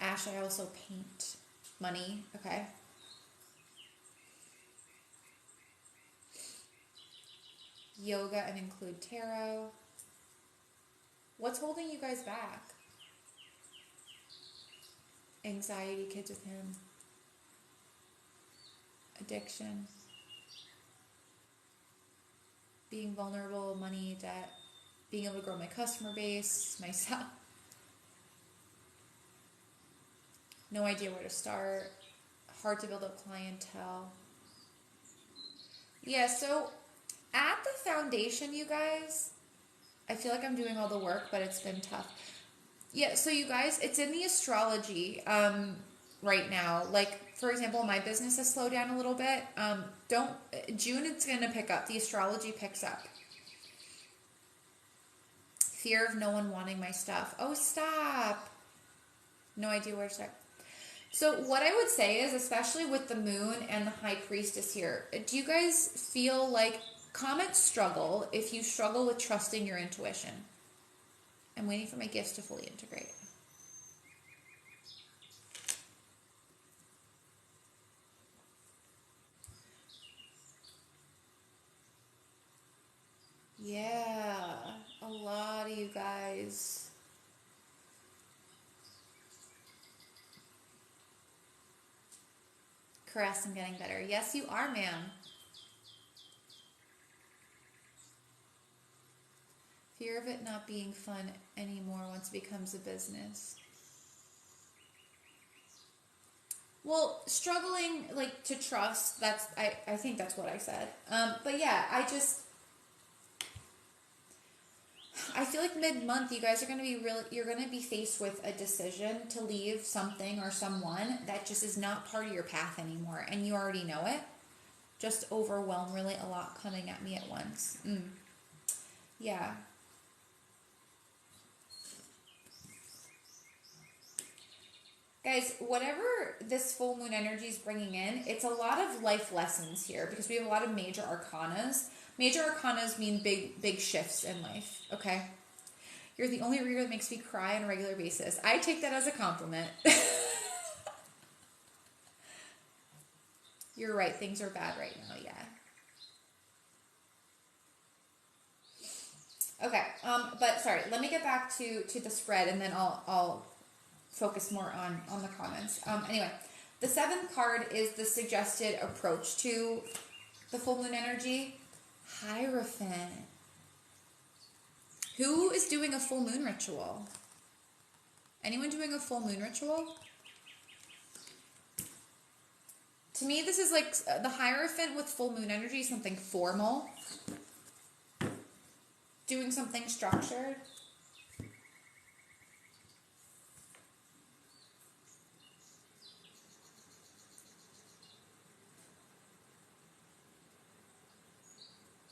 Ash, I also paint. Money, okay. Yoga and include tarot. What's holding you guys back? Anxiety, kids with him. Addiction. Being vulnerable, money, debt. Being able to grow my customer base, myself. No idea where to start. Hard to build up clientele. Yeah, so at the foundation, you guys, I feel like I'm doing all the work, but it's been tough. Yeah, so you guys, it's in the astrology right now. Like, for example, my business has slowed down a little bit. June, it's going to pick up. The astrology picks up. Fear of no one wanting my stuff. Oh, stop. No idea where to start. So what I would say is, especially with the moon and the high priestess here, do you guys feel like, comment struggle if you struggle with trusting your intuition? I'm waiting for my gifts to fully integrate. Yeah, a lot of you guys. Caress, I'm getting better. Yes, you are, ma'am. Fear of it not being fun anymore once it becomes a business. Well, struggling like to trust, that's I think that's what I said. But yeah, I feel like mid-month you guys are going to be you're going to be faced with a decision to leave something or someone that just is not part of your path anymore, and you already know it. Just overwhelmed, really a lot coming at me at once. Yeah. Guys, whatever this full moon energy is bringing in, it's a lot of life lessons here because we have a lot of major arcanas. Major arcanas mean big shifts in life, okay? You're the only reader that makes me cry on a regular basis. I take that as a compliment. You're right, things are bad right now, yeah. Okay, but sorry, let me get back to the spread and then I'll focus more on the comments. Anyway, the seventh card is the suggested approach to the full moon energy. Hierophant. Who is doing a full moon ritual? Anyone doing a full moon ritual? To me, this is like the Hierophant with full moon energy, something formal. Doing something structured.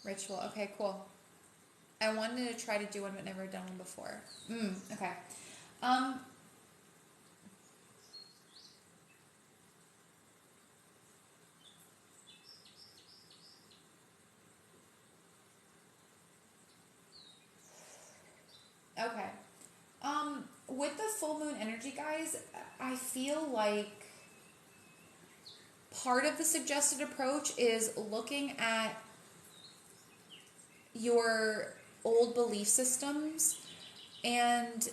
Ritual. Okay, cool. I wanted to try to do one, but never done one before. Okay. Okay. With the full moon energy, guys, I feel like part of the suggested approach is looking at your old belief systems and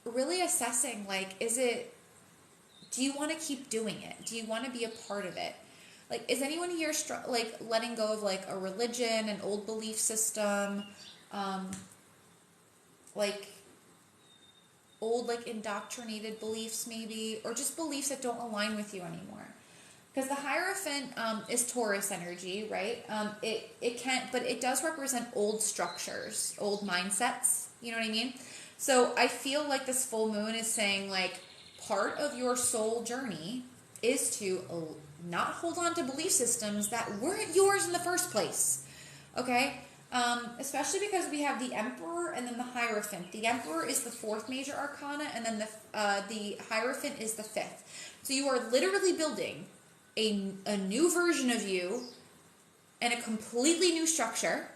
really assessing, like, do you want to keep doing it? Do you want to be a part of it? Like, is anyone here like letting go of like a religion, an old belief system, like old like indoctrinated beliefs maybe, or just beliefs that don't align with you anymore? Because the Hierophant is Taurus energy, right? It can't, but it does represent old structures, old mindsets. You know what I mean? So I feel like this full moon is saying, like, part of your soul journey is to not hold on to belief systems that weren't yours in the first place. Okay? Especially because we have the Emperor and then the Hierophant. The Emperor is the fourth major arcana, and then the Hierophant is the fifth. So you are literally building a new version of you and a completely new structure,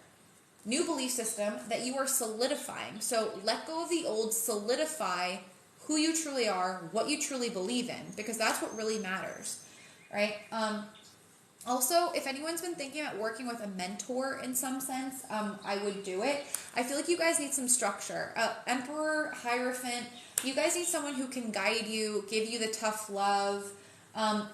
new belief system that you are solidifying. So let go of the old, solidify who you truly are, what you truly believe in, because that's what really matters, right? Also, if anyone's been thinking about working with a mentor in some sense, I would do it. I feel like you guys need some structure. Emperor, Hierophant, you guys need someone who can guide you, give you the tough love.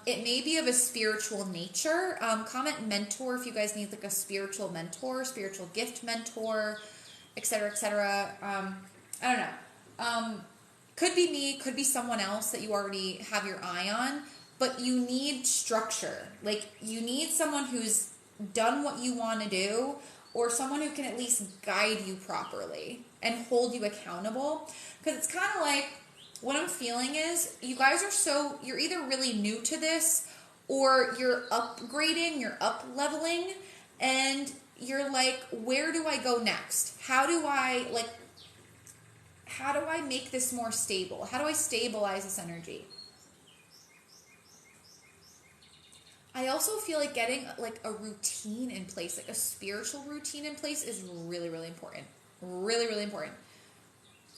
It may be of a spiritual nature. Comment mentor if you guys need like a spiritual mentor, spiritual gift mentor, etc., etc. I don't know. Could be me, could be someone else that you already have your eye on, but you need structure. Like, you need someone who's done what you want to do, or someone who can at least guide you properly and hold you accountable. Because it's kind of like, what I'm feeling is you guys are you're either really new to this, or you're upgrading, you're up leveling, and you're like, where do I go next? How do I make this more stable? How do I stabilize this energy? I also feel like getting like a routine in place, like a spiritual routine in place is really, really important. Really, really important.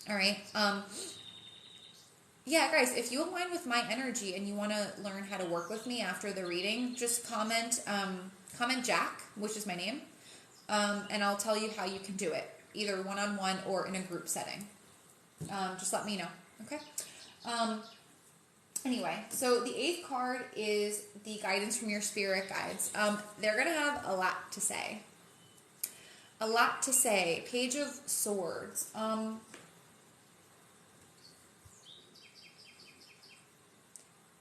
All right. Yeah, guys, if you align with my energy and you want to learn how to work with me after the reading, just comment Jack, which is my name, and I'll tell you how you can do it, either one-on-one or in a group setting. Just let me know, okay? Anyway, so the 8th card is the guidance from your spirit guides. They're going to have a lot to say. A lot to say. Page of Swords.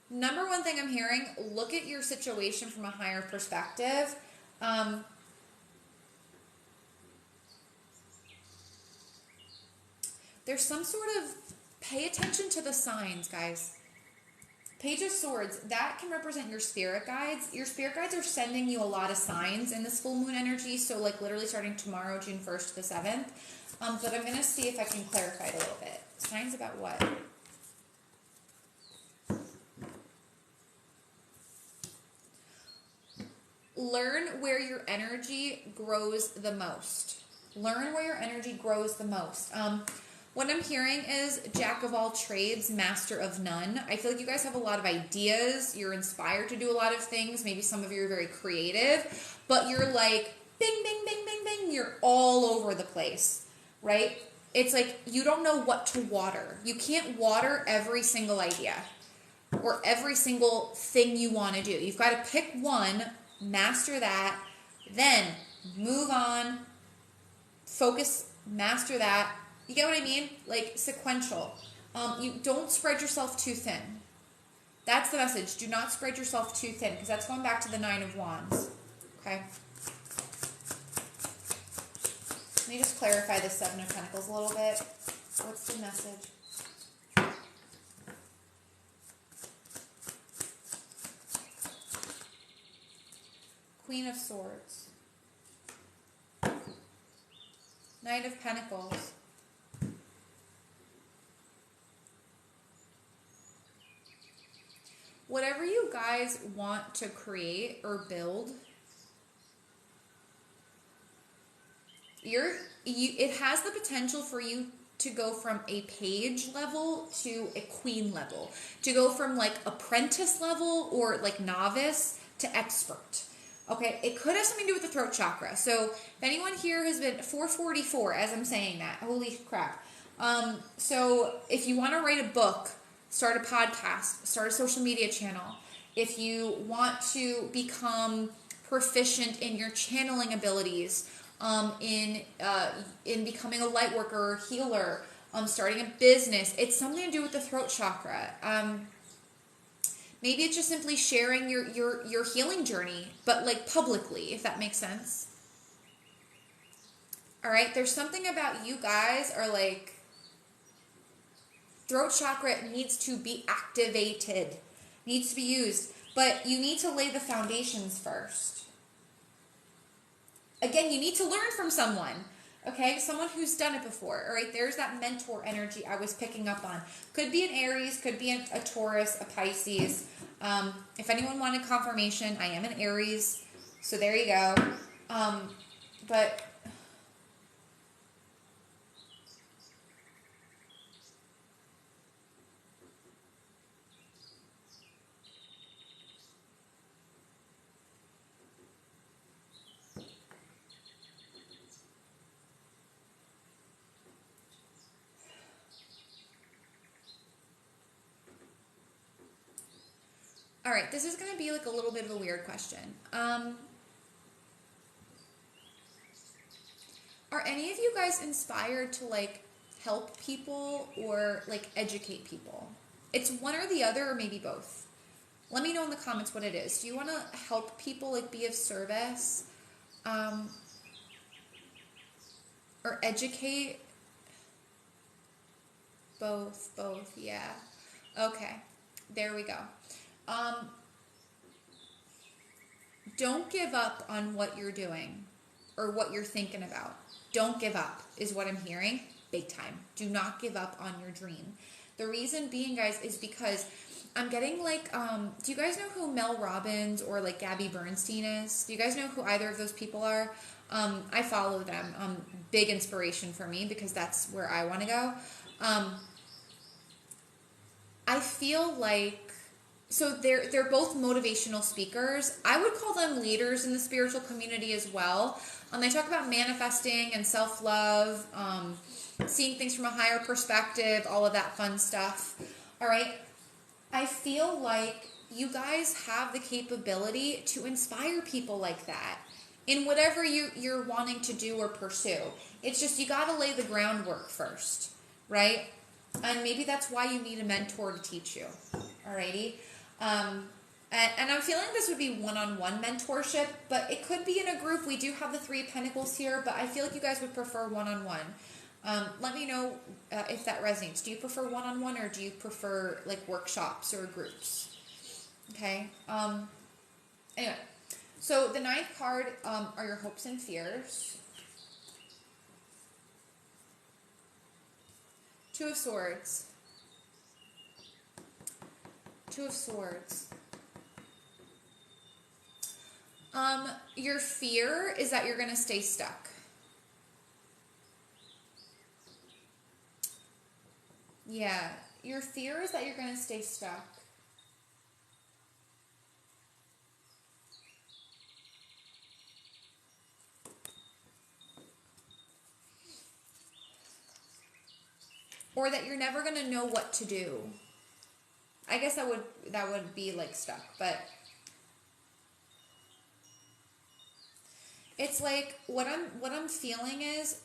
Number one thing I'm hearing, look at your situation from a higher perspective. There's some sort of, pay attention to the signs, guys. Page of Swords, that can represent your spirit guides. Your spirit guides are sending you a lot of signs in this full moon energy, so like literally starting tomorrow, June 1st to the 7th. But I'm going to see if I can clarify it a little bit. Signs about what? Learn where your energy grows the most. Learn where your energy grows the most. What I'm hearing is jack of all trades, master of none. I feel like you guys have a lot of ideas. You're inspired to do a lot of things. Maybe some of you are very creative, but you're like, bing, bing, bing, bing, bing. You're all over the place, right? It's like you don't know what to water. You can't water every single idea or every single thing you want to do. You've got to pick one, master that, then move on, focus, master that. You get what I mean? Like sequential. You don't spread yourself too thin. That's the message. Do not spread yourself too thin, because that's going back to the 9 of Wands. Okay? Let me just clarify the 7 of Pentacles a little bit. What's the message? Queen of Swords. Knight of Pentacles. Whatever you guys want to create or build, it has the potential for you to go from a page level to a queen level, to go from like apprentice level or like novice to expert. Okay, it could have something to do with the throat chakra. So if anyone here has been 444 as I'm saying that, holy crap. So if you want to write a book, start a podcast, start a social media channel. If you want to become proficient in your channeling abilities, in becoming a light worker or healer, starting a business, it's something to do with the throat chakra. Maybe it's just simply sharing your healing journey, but like publicly, if that makes sense. All right, there's something about you guys are like, throat chakra needs to be activated, needs to be used, but you need to lay the foundations first. Again, you need to learn from someone, okay? Someone who's done it before, all right? There's that mentor energy I was picking up on. Could be an Aries, could be a Taurus, a Pisces. If anyone wanted confirmation, I am an Aries, so there you go. But all right, this is going to be like a little bit of a weird question. Are any of you guys inspired to like help people or like educate people? It's one or the other, or maybe both. Let me know in the comments what it is. Do you want to help people, like be of service, or educate? Both, yeah. Okay, there we go. Don't give up on what you're doing or what you're thinking about. Don't give up is what I'm hearing. Big time. Do not give up on your dream. The reason being, guys, is because I'm getting like, do you guys know who Mel Robbins or like Gabby Bernstein is? Do you guys know who either of those people are? I follow them. Big inspiration for me because that's where I want to go. I feel like, so they're both motivational speakers. I would call them leaders in the spiritual community as well. They talk about manifesting and self-love, seeing things from a higher perspective, all of that fun stuff. All right. I feel like you guys have the capability to inspire people like that in whatever you're wanting to do or pursue. It's just you got to lay the groundwork first, right? And maybe that's why you need a mentor to teach you. Alrighty. And I'm feeling this would be one-on-one mentorship, but it could be in a group. We do have the 3 of Pentacles here, but I feel like you guys would prefer one-on-one. Let me know if that resonates. Do you prefer one-on-one or do you prefer like workshops or groups? Okay. Anyway, so the 9th card are your hopes and fears. 2 of Swords. 2 of Swords. Your fear is that you're going to stay stuck. Yeah, your fear is that you're going to stay stuck. Or that you're never going to know what to do. I guess that would be like stuck, but it's like what I'm feeling is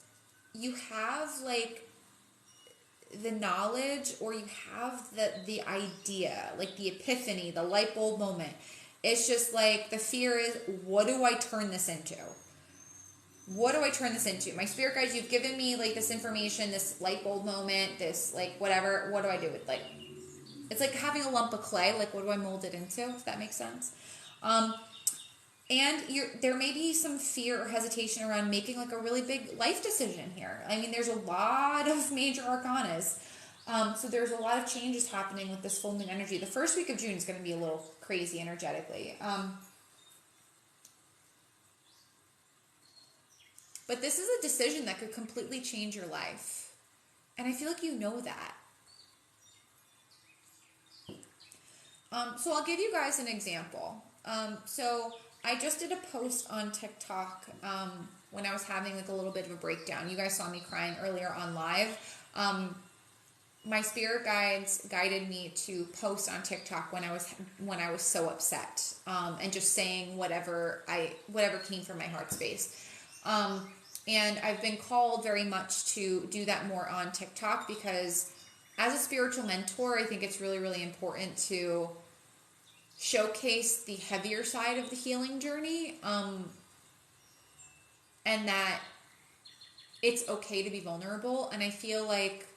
you have like the knowledge or you have the idea, like the epiphany, the light bulb moment. It's just like the fear is, what do I turn this into? What do I turn this into? My spirit guides, you've given me like this information, this light bulb moment, this like whatever. What do I do with like? It's like having a lump of clay. Like, what do I mold it into? If that makes sense. And there may be some fear or hesitation around making like a really big life decision here. I mean, there's a lot of major arcanas. So there's a lot of changes happening with this full moon energy. The first week of June is going to be a little crazy energetically. But this is a decision that could completely change your life. And I feel like you know that. So I'll give you guys an example. So I just did a post on TikTok when I was having like a little bit of a breakdown. You guys saw me crying earlier on live. My spirit guides guided me to post on TikTok when I was so upset, and just saying whatever came from my heart space. And I've been called very much to do that more on TikTok because as a spiritual mentor, I think it's really, really important to showcase the heavier side of the healing journey, and that it's okay to be vulnerable. And I feel like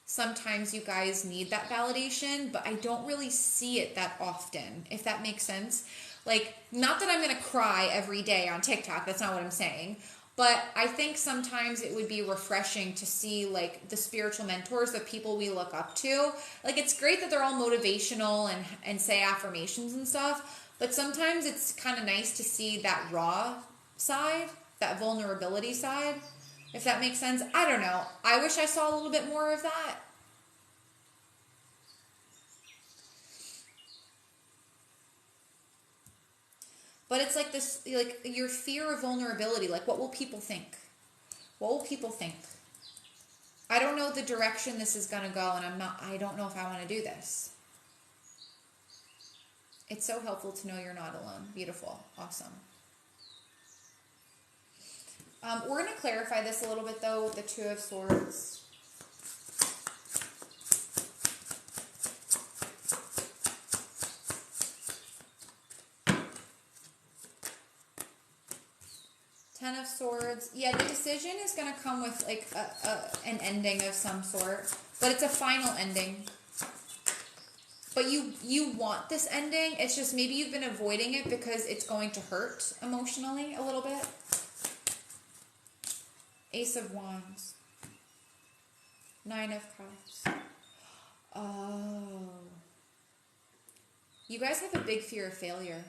sometimes you guys need that validation, but I don't really see it that often, if that makes sense. Like, not that I'm going to cry every day on TikTok. That's not what I'm saying. But I think sometimes it would be refreshing to see like the spiritual mentors, the people we look up to. Like, it's great that they're all motivational and say affirmations and stuff. But sometimes it's kind of nice to see that raw side, that vulnerability side, if that makes sense. I don't know. I wish I saw a little bit more of that. But it's like this, like your fear of vulnerability. Like, what will people think? What will people think? I don't know the direction this is going to go, and I don't know if I want to do this. It's so helpful to know you're not alone. Beautiful. Awesome. We're going to clarify this a little bit, though, with the 2 of Swords. Ten of Swords. Yeah, the decision is going to come with like an ending of some sort, but it's a final ending. But you want this ending. It's just maybe you've been avoiding it because it's going to hurt emotionally a little bit. Ace of Wands. 9 of Cups. Oh. You guys have a big fear of failure.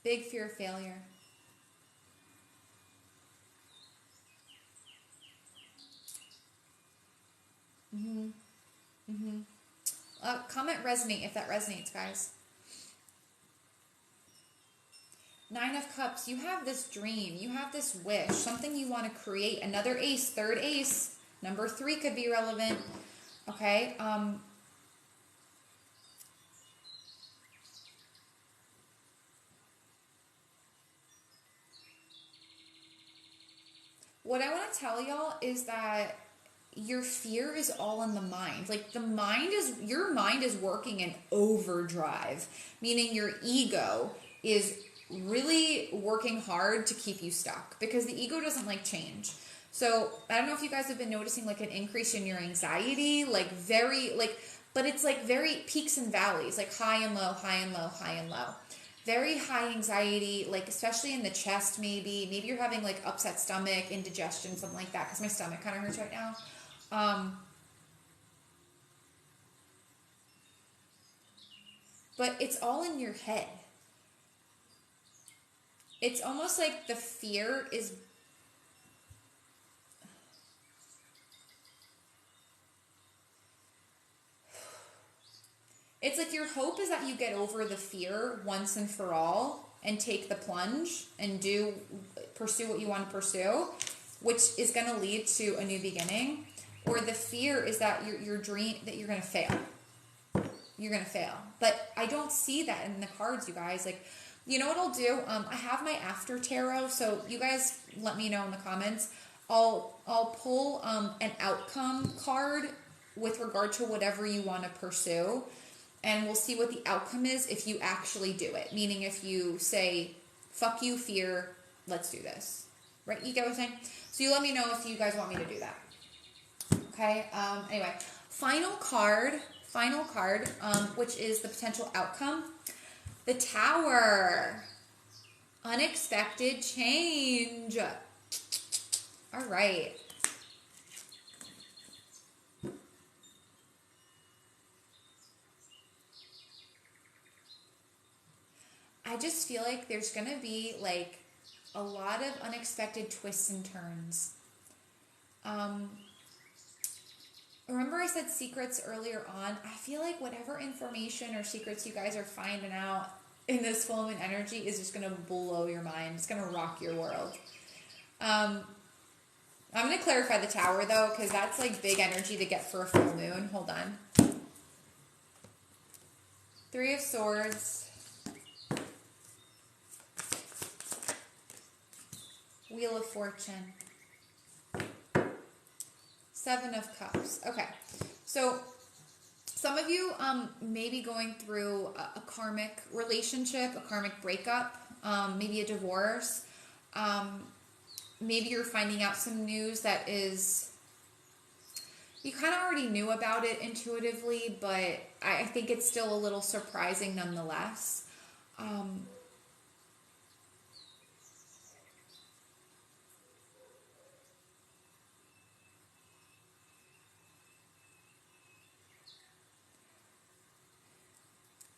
Big fear of failure. Comment resonate if that resonates, guys. 9 of Cups, you have this dream, you have this wish, something you want to create. Another ace, third ace. Number 3 could be relevant. Okay. What I want to tell y'all is that your fear is all in the mind. Like your mind is working in overdrive, meaning your ego is really working hard to keep you stuck because the ego doesn't like change. So I don't know if you guys have been noticing like an increase in your anxiety, like but it's like very peaks and valleys, like high and low, high and low, high and low. Very high anxiety, like especially in the chest maybe. Maybe you're having like upset stomach, indigestion, something like that, because my stomach kind of hurts right now. But it's all in your head. It's almost like the fear is... It's like your hope is that you get over the fear once and for all and take the plunge and pursue what you want to pursue, which is going to lead to a new beginning. Or the fear is that your dream, that you're going to fail. You're going to fail. But I don't see that in the cards, you guys. Like, you know what I'll do? I have my after tarot, so you guys let me know in the comments. I'll pull an outcome card with regard to whatever you want to pursue. And we'll see what the outcome is if you actually do it. Meaning if you say, fuck you, fear, let's do this. Right? You get what I'm saying? So you let me know if you guys want me to do that. Okay? Anyway, final card, which is the potential outcome. The Tower. Unexpected change. All right. I just feel like there's going to be like a lot of unexpected twists and turns. Remember I said secrets earlier on? I feel like whatever information or secrets you guys are finding out in this full moon energy is just going to blow your mind. It's going to rock your world. I'm going to clarify the Tower though, because that's like big energy to get for a full moon. Hold on. 3 of Swords. Wheel of Fortune. 7 of Cups. Okay. So some of you may be going through a karmic relationship, a karmic breakup, maybe a divorce. Maybe you're finding out some news that is... You kind of already knew about it intuitively, but I think it's still a little surprising nonetheless.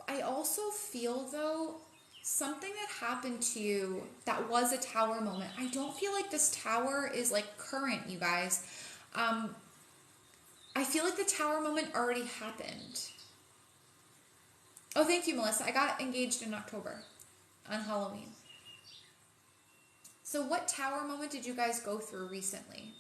I also feel, though, something that happened to you that was a Tower moment. I don't feel like this Tower is, like, current, you guys. I feel like the Tower moment already happened. Oh, thank you, Melissa. I got engaged in October on Halloween. So what Tower moment did you guys go through recently?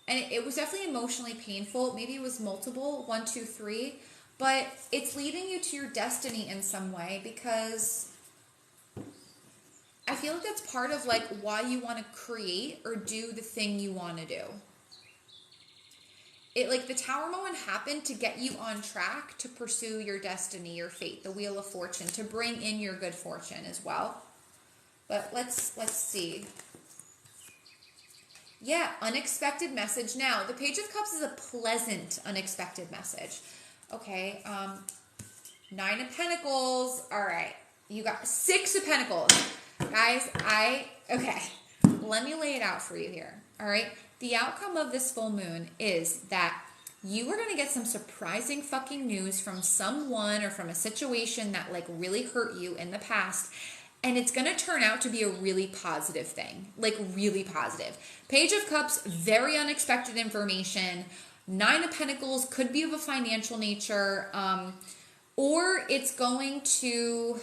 And it was definitely emotionally painful. Maybe it was multiple, 1, 2, 3. But it's leading you to your destiny in some way, because I feel like that's part of like why you want to create or do the thing you want to do. It like the Tower moment happened to get you on track to pursue your destiny, your fate, the Wheel of Fortune, to bring in your good fortune as well. But let's see. Yeah, unexpected message. Now, the Page of Cups is a pleasant, unexpected message. Okay, 9 of Pentacles. All right, you got 6 of Pentacles. Guys, okay, let me lay it out for you here. All right, the outcome of this full moon is that you are going to get some surprising fucking news from someone or from a situation that like really hurt you in the past. And it's going to turn out to be a really positive thing, like really positive. Page of Cups, very unexpected information. Nine of Pentacles could be of a financial nature, or it's going to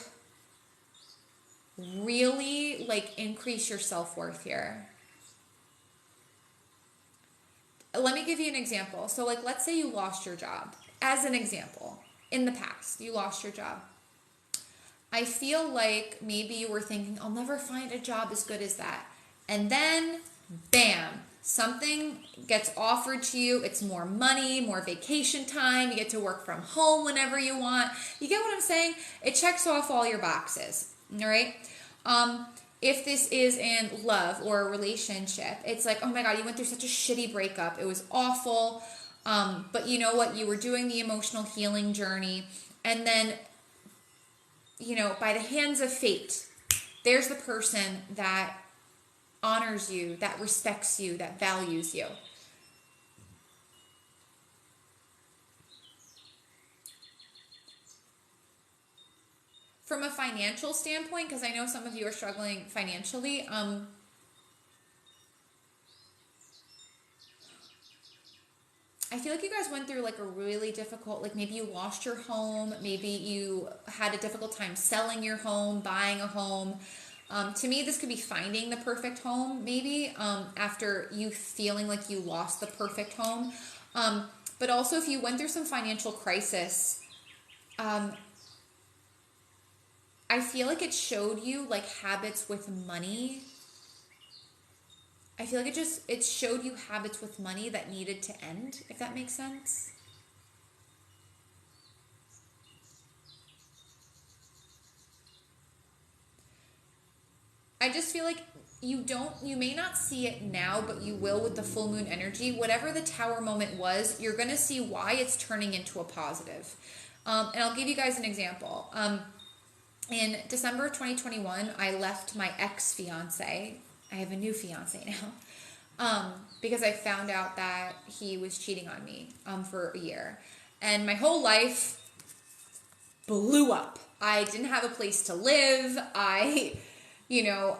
really like increase your self-worth here. Let me give you an example. So like, let's say you lost your job. As an example, in the past, you lost your job. I feel like maybe you were thinking, I'll never find a job as good as that. And then, bam, something gets offered to you. It's more money, more vacation time. You get to work from home whenever you want. You get what I'm saying? It checks off all your boxes, all right? If this is in love or a relationship, it's like, oh my God, you went through such a shitty breakup. It was awful. But you know what? You were doing the emotional healing journey. And then, you know, by the hands of fate, there's the person that honors you, that respects you, that values you. From a financial standpoint, because I know some of you are struggling financially, I feel like you guys went through like a really difficult, like maybe you lost your home, maybe you had a difficult time selling your home, buying a home. To me, this could be finding the perfect home, maybe, after you feeling like you lost the perfect home. But also if you went through some financial crisis, I feel like it showed you like habits with money. I feel like it showed you habits with money that needed to end, if that makes sense. I just feel like you may not see it now, but you will with the full moon energy. Whatever the tower moment was, you're going to see why it's turning into a positive. And I'll give you guys an example. In December 2021, I left my ex-fiance. I have a new fiance now. Because I found out that he was cheating on me for a year. And my whole life blew up. I didn't have a place to live. I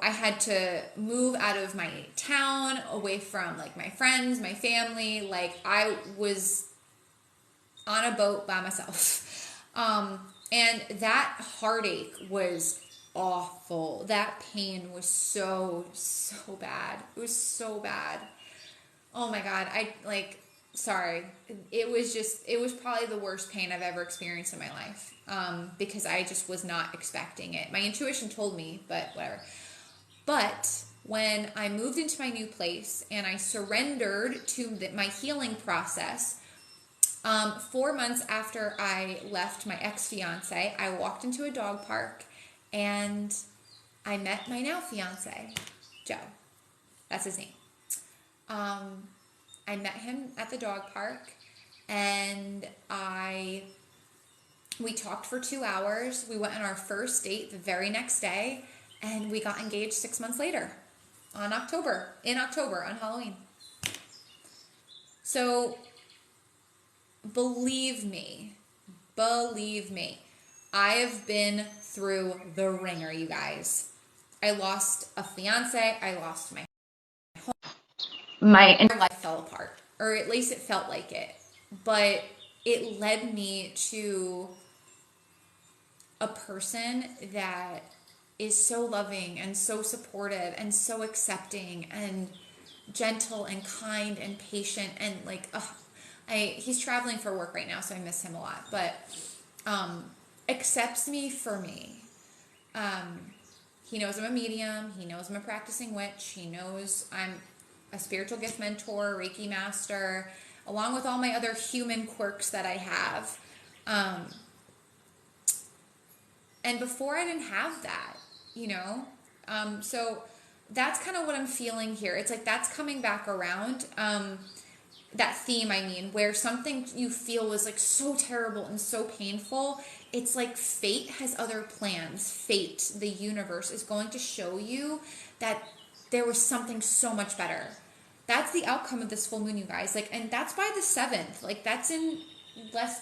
had to move out of my town, away from like my friends, my family. Like I was on a boat by myself. And that heartache was awful. That pain was so bad. It was so bad. Oh my God. Sorry. It was probably the worst pain I've ever experienced in my life. Because I just was not expecting it. My intuition told me, but whatever. But when I moved into my new place and I surrendered to my healing process, 4 months after I left my ex-fiance, I walked into a dog park and I met my now fiance, Joe. That's his name. I met him at the dog park and we talked for 2 hours. We went on our first date the very next day and we got engaged 6 months later in October on Halloween. So believe me, I have been through the ringer, you guys. I lost a fiance. I lost my home. My entire life fell apart, or at least it felt like it. But it led me to a person that is so loving and so supportive and so accepting and gentle and kind and patient and like, he's traveling for work right now, so I miss him a lot, but accepts me for me. He knows I'm a medium. He knows I'm a practicing witch. He knows I'm a spiritual gift mentor, Reiki master, along with all my other human quirks that I have. And before I didn't have that, so that's kind of what I'm feeling here. It's like that's coming back around. That theme, where something you feel was like so terrible and so painful, it's like fate has other plans. Fate, the universe, is going to show you that there was something so much better. That's the outcome of this full moon, you guys. Like, and that's by the 7th. Like, that's in less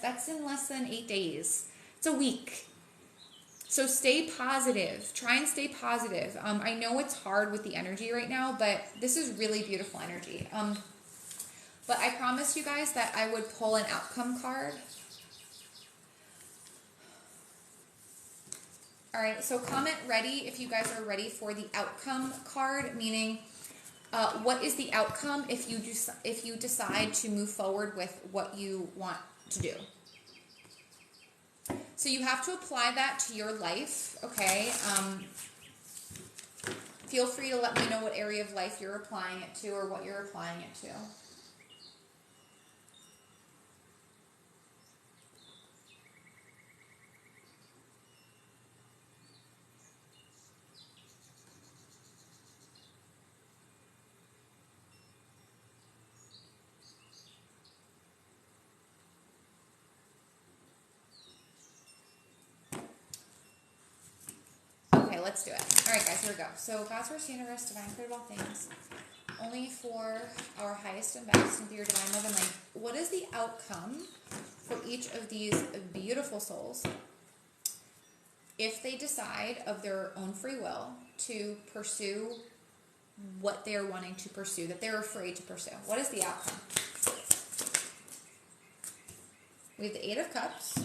than 8 days. It's a week. So stay positive. Try and stay positive. I know it's hard with the energy right now, but this is really beautiful energy. But I promised you guys that I would pull an outcome card. All right, so comment ready if you guys are ready for the outcome card, meaning what is the outcome if you decide to move forward with what you want to do. So you have to apply that to your life, okay? Feel free to let me know what area of life you're applying it to or what you're applying it to. Let's do it. All right, guys, here we go. So, God's first universe, divine creator of all things, only for our highest and best and for your divine love and light. What is the outcome for each of these beautiful souls if they decide of their own free will to pursue what they're wanting to pursue, that they're afraid to pursue? What is the outcome? We have the 8 of Cups.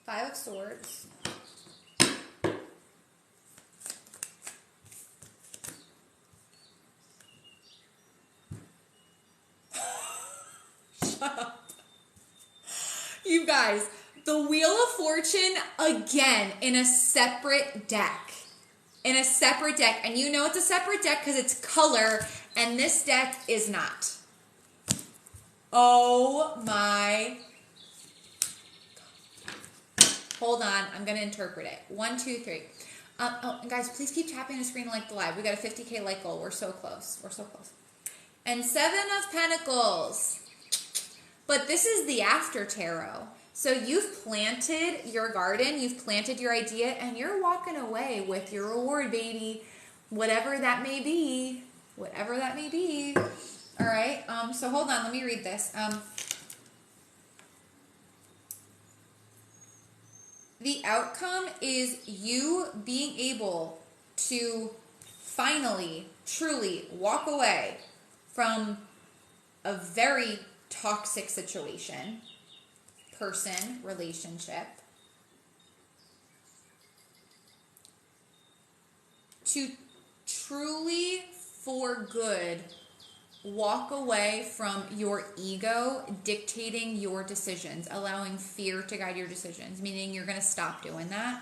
Five of Swords. Shut up. You guys, the Wheel of Fortune again in a separate deck. In a separate deck. And you know it's a separate deck because it's color and this deck is not. Oh my. Hold on, I'm going to interpret it. 1, 2, 3. And guys, please keep tapping the screen like the live. We got a 50K like goal. We're so close. We're so close. And 7 of Pentacles. But this is the after tarot. So you've planted your garden, you've planted your idea, and you're walking away with your reward, baby. Whatever that may be. Whatever that may be. All right. So hold on. Let me read this. The outcome is you being able to finally, truly walk away from a very toxic situation, person, relationship, to truly, for good, walk away from your ego dictating your decisions, allowing fear to guide your decisions, meaning you're going to stop doing that.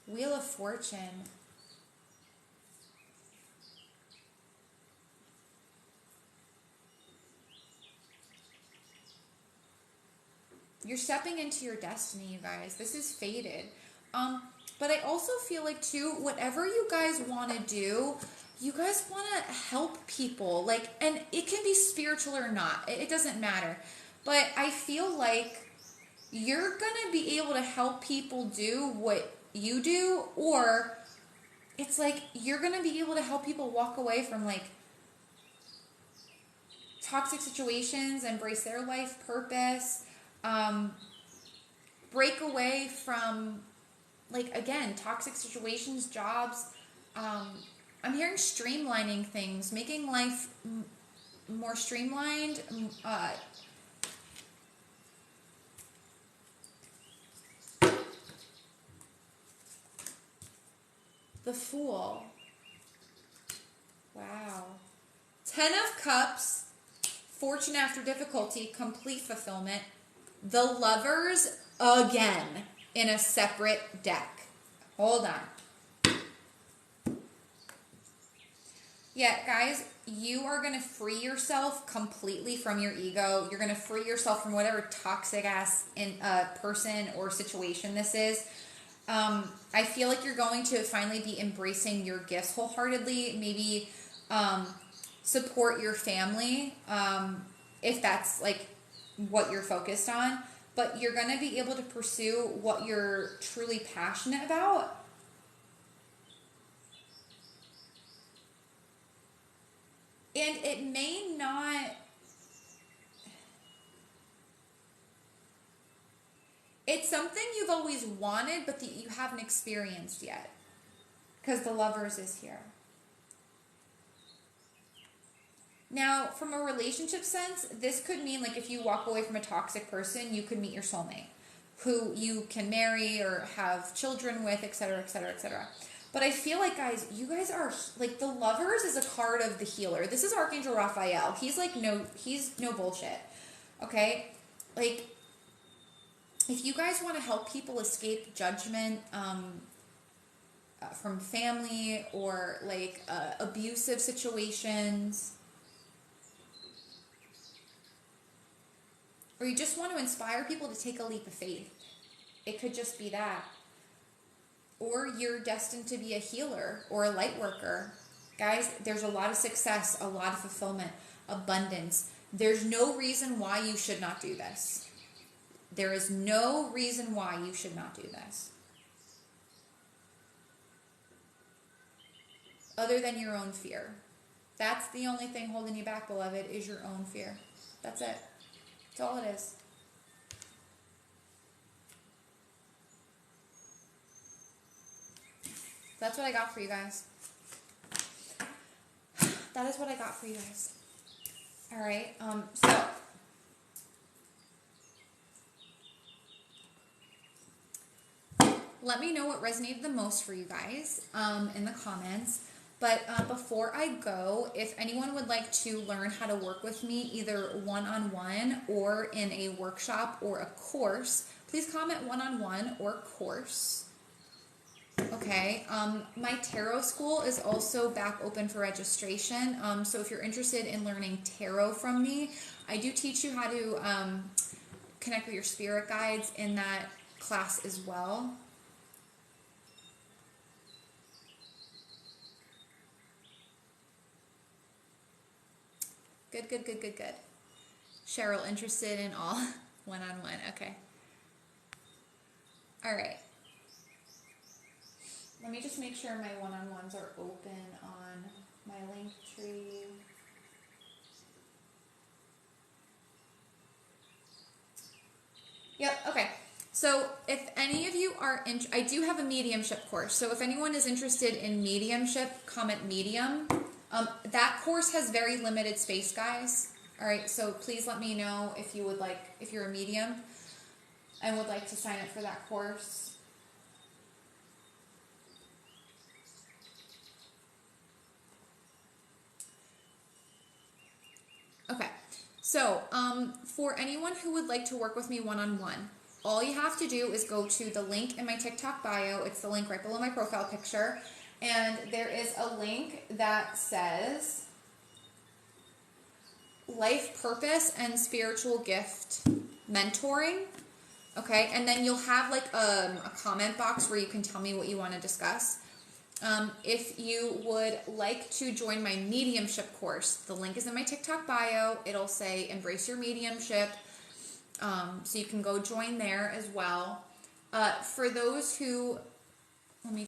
Wheel of Fortune. You're stepping into your destiny, you guys. This is fated. But I also feel like, too, whatever you guys want to do, you guys want to help people. Like, and it can be spiritual or not. It doesn't matter. But I feel like you're going to be able to help people do what you do, or it's like you're going to be able to help people walk away from, like, toxic situations, embrace their life purpose, break away from, like, again, toxic situations, jobs. I'm hearing streamlining things, making life more streamlined. The Fool. Wow. 10 of Cups, fortune after difficulty, complete fulfillment. The Lovers again in a separate deck. Hold on. Yeah, guys, you are going to free yourself completely from your ego. You're going to free yourself from whatever toxic ass person or situation this is. I feel like you're going to finally be embracing your gifts wholeheartedly. Maybe support your family if that's like what you're focused on. but you're going to be able to pursue what you're truly passionate about. And it may not, it's something you've always wanted, but that you haven't experienced yet. Because the Lovers is here. Now, from a relationship sense, this could mean like if you walk away from a toxic person, you could meet your soulmate who you can marry or have children with, etc., etc., etc. But I feel like, guys, you guys are, like, the Lovers is a card of the healer. This is Archangel Raphael. He's like, he's no bullshit. Okay? Like, if you guys want to help people escape judgment, from family or like abusive situations, or you just want to inspire people to take a leap of faith, it could just be that. Or you're destined to be a healer or a light worker. Guys, there's a lot of success, a lot of fulfillment, abundance. There's no reason why you should not do this. There is no reason why you should not do this. Other than your own fear. That's the only thing holding you back, beloved, is your own fear. That's it. That's all it is. That's what I got for you guys. That is what I got for you guys. All right. So let me know what resonated the most for you guys in the comments. But before I go, if anyone would like to learn how to work with me, either one-on-one or in a workshop or a course, please comment one-on-one or course. Okay, my tarot school is also back open for registration. So if you're interested in learning tarot from me, I do teach you how to connect with your spirit guides in that class as well. Good. Cheryl, interested in all one-on-one. Okay. All right. Let me just make sure my one-on-ones are open on my link tree. Yep, okay. So if any of you are, I do have a mediumship course. So if anyone is interested in mediumship, comment medium. That course has very limited space, guys. All right, so please let me know if you would like, if you're a medium and would like to sign up for that course. Okay, so for anyone who would like to work with me one-on-one, all you have to do is go to the link in my TikTok bio. It's the link right below my profile picture. And there is a link that says Life Purpose and Spiritual Gift Mentoring. Okay, and then you'll have like a comment box where you can tell me what you want to discuss. If you would like to join my mediumship course, the link is in my TikTok bio. It'll say Embrace Your Mediumship. So you can go join there as well. For those who, let me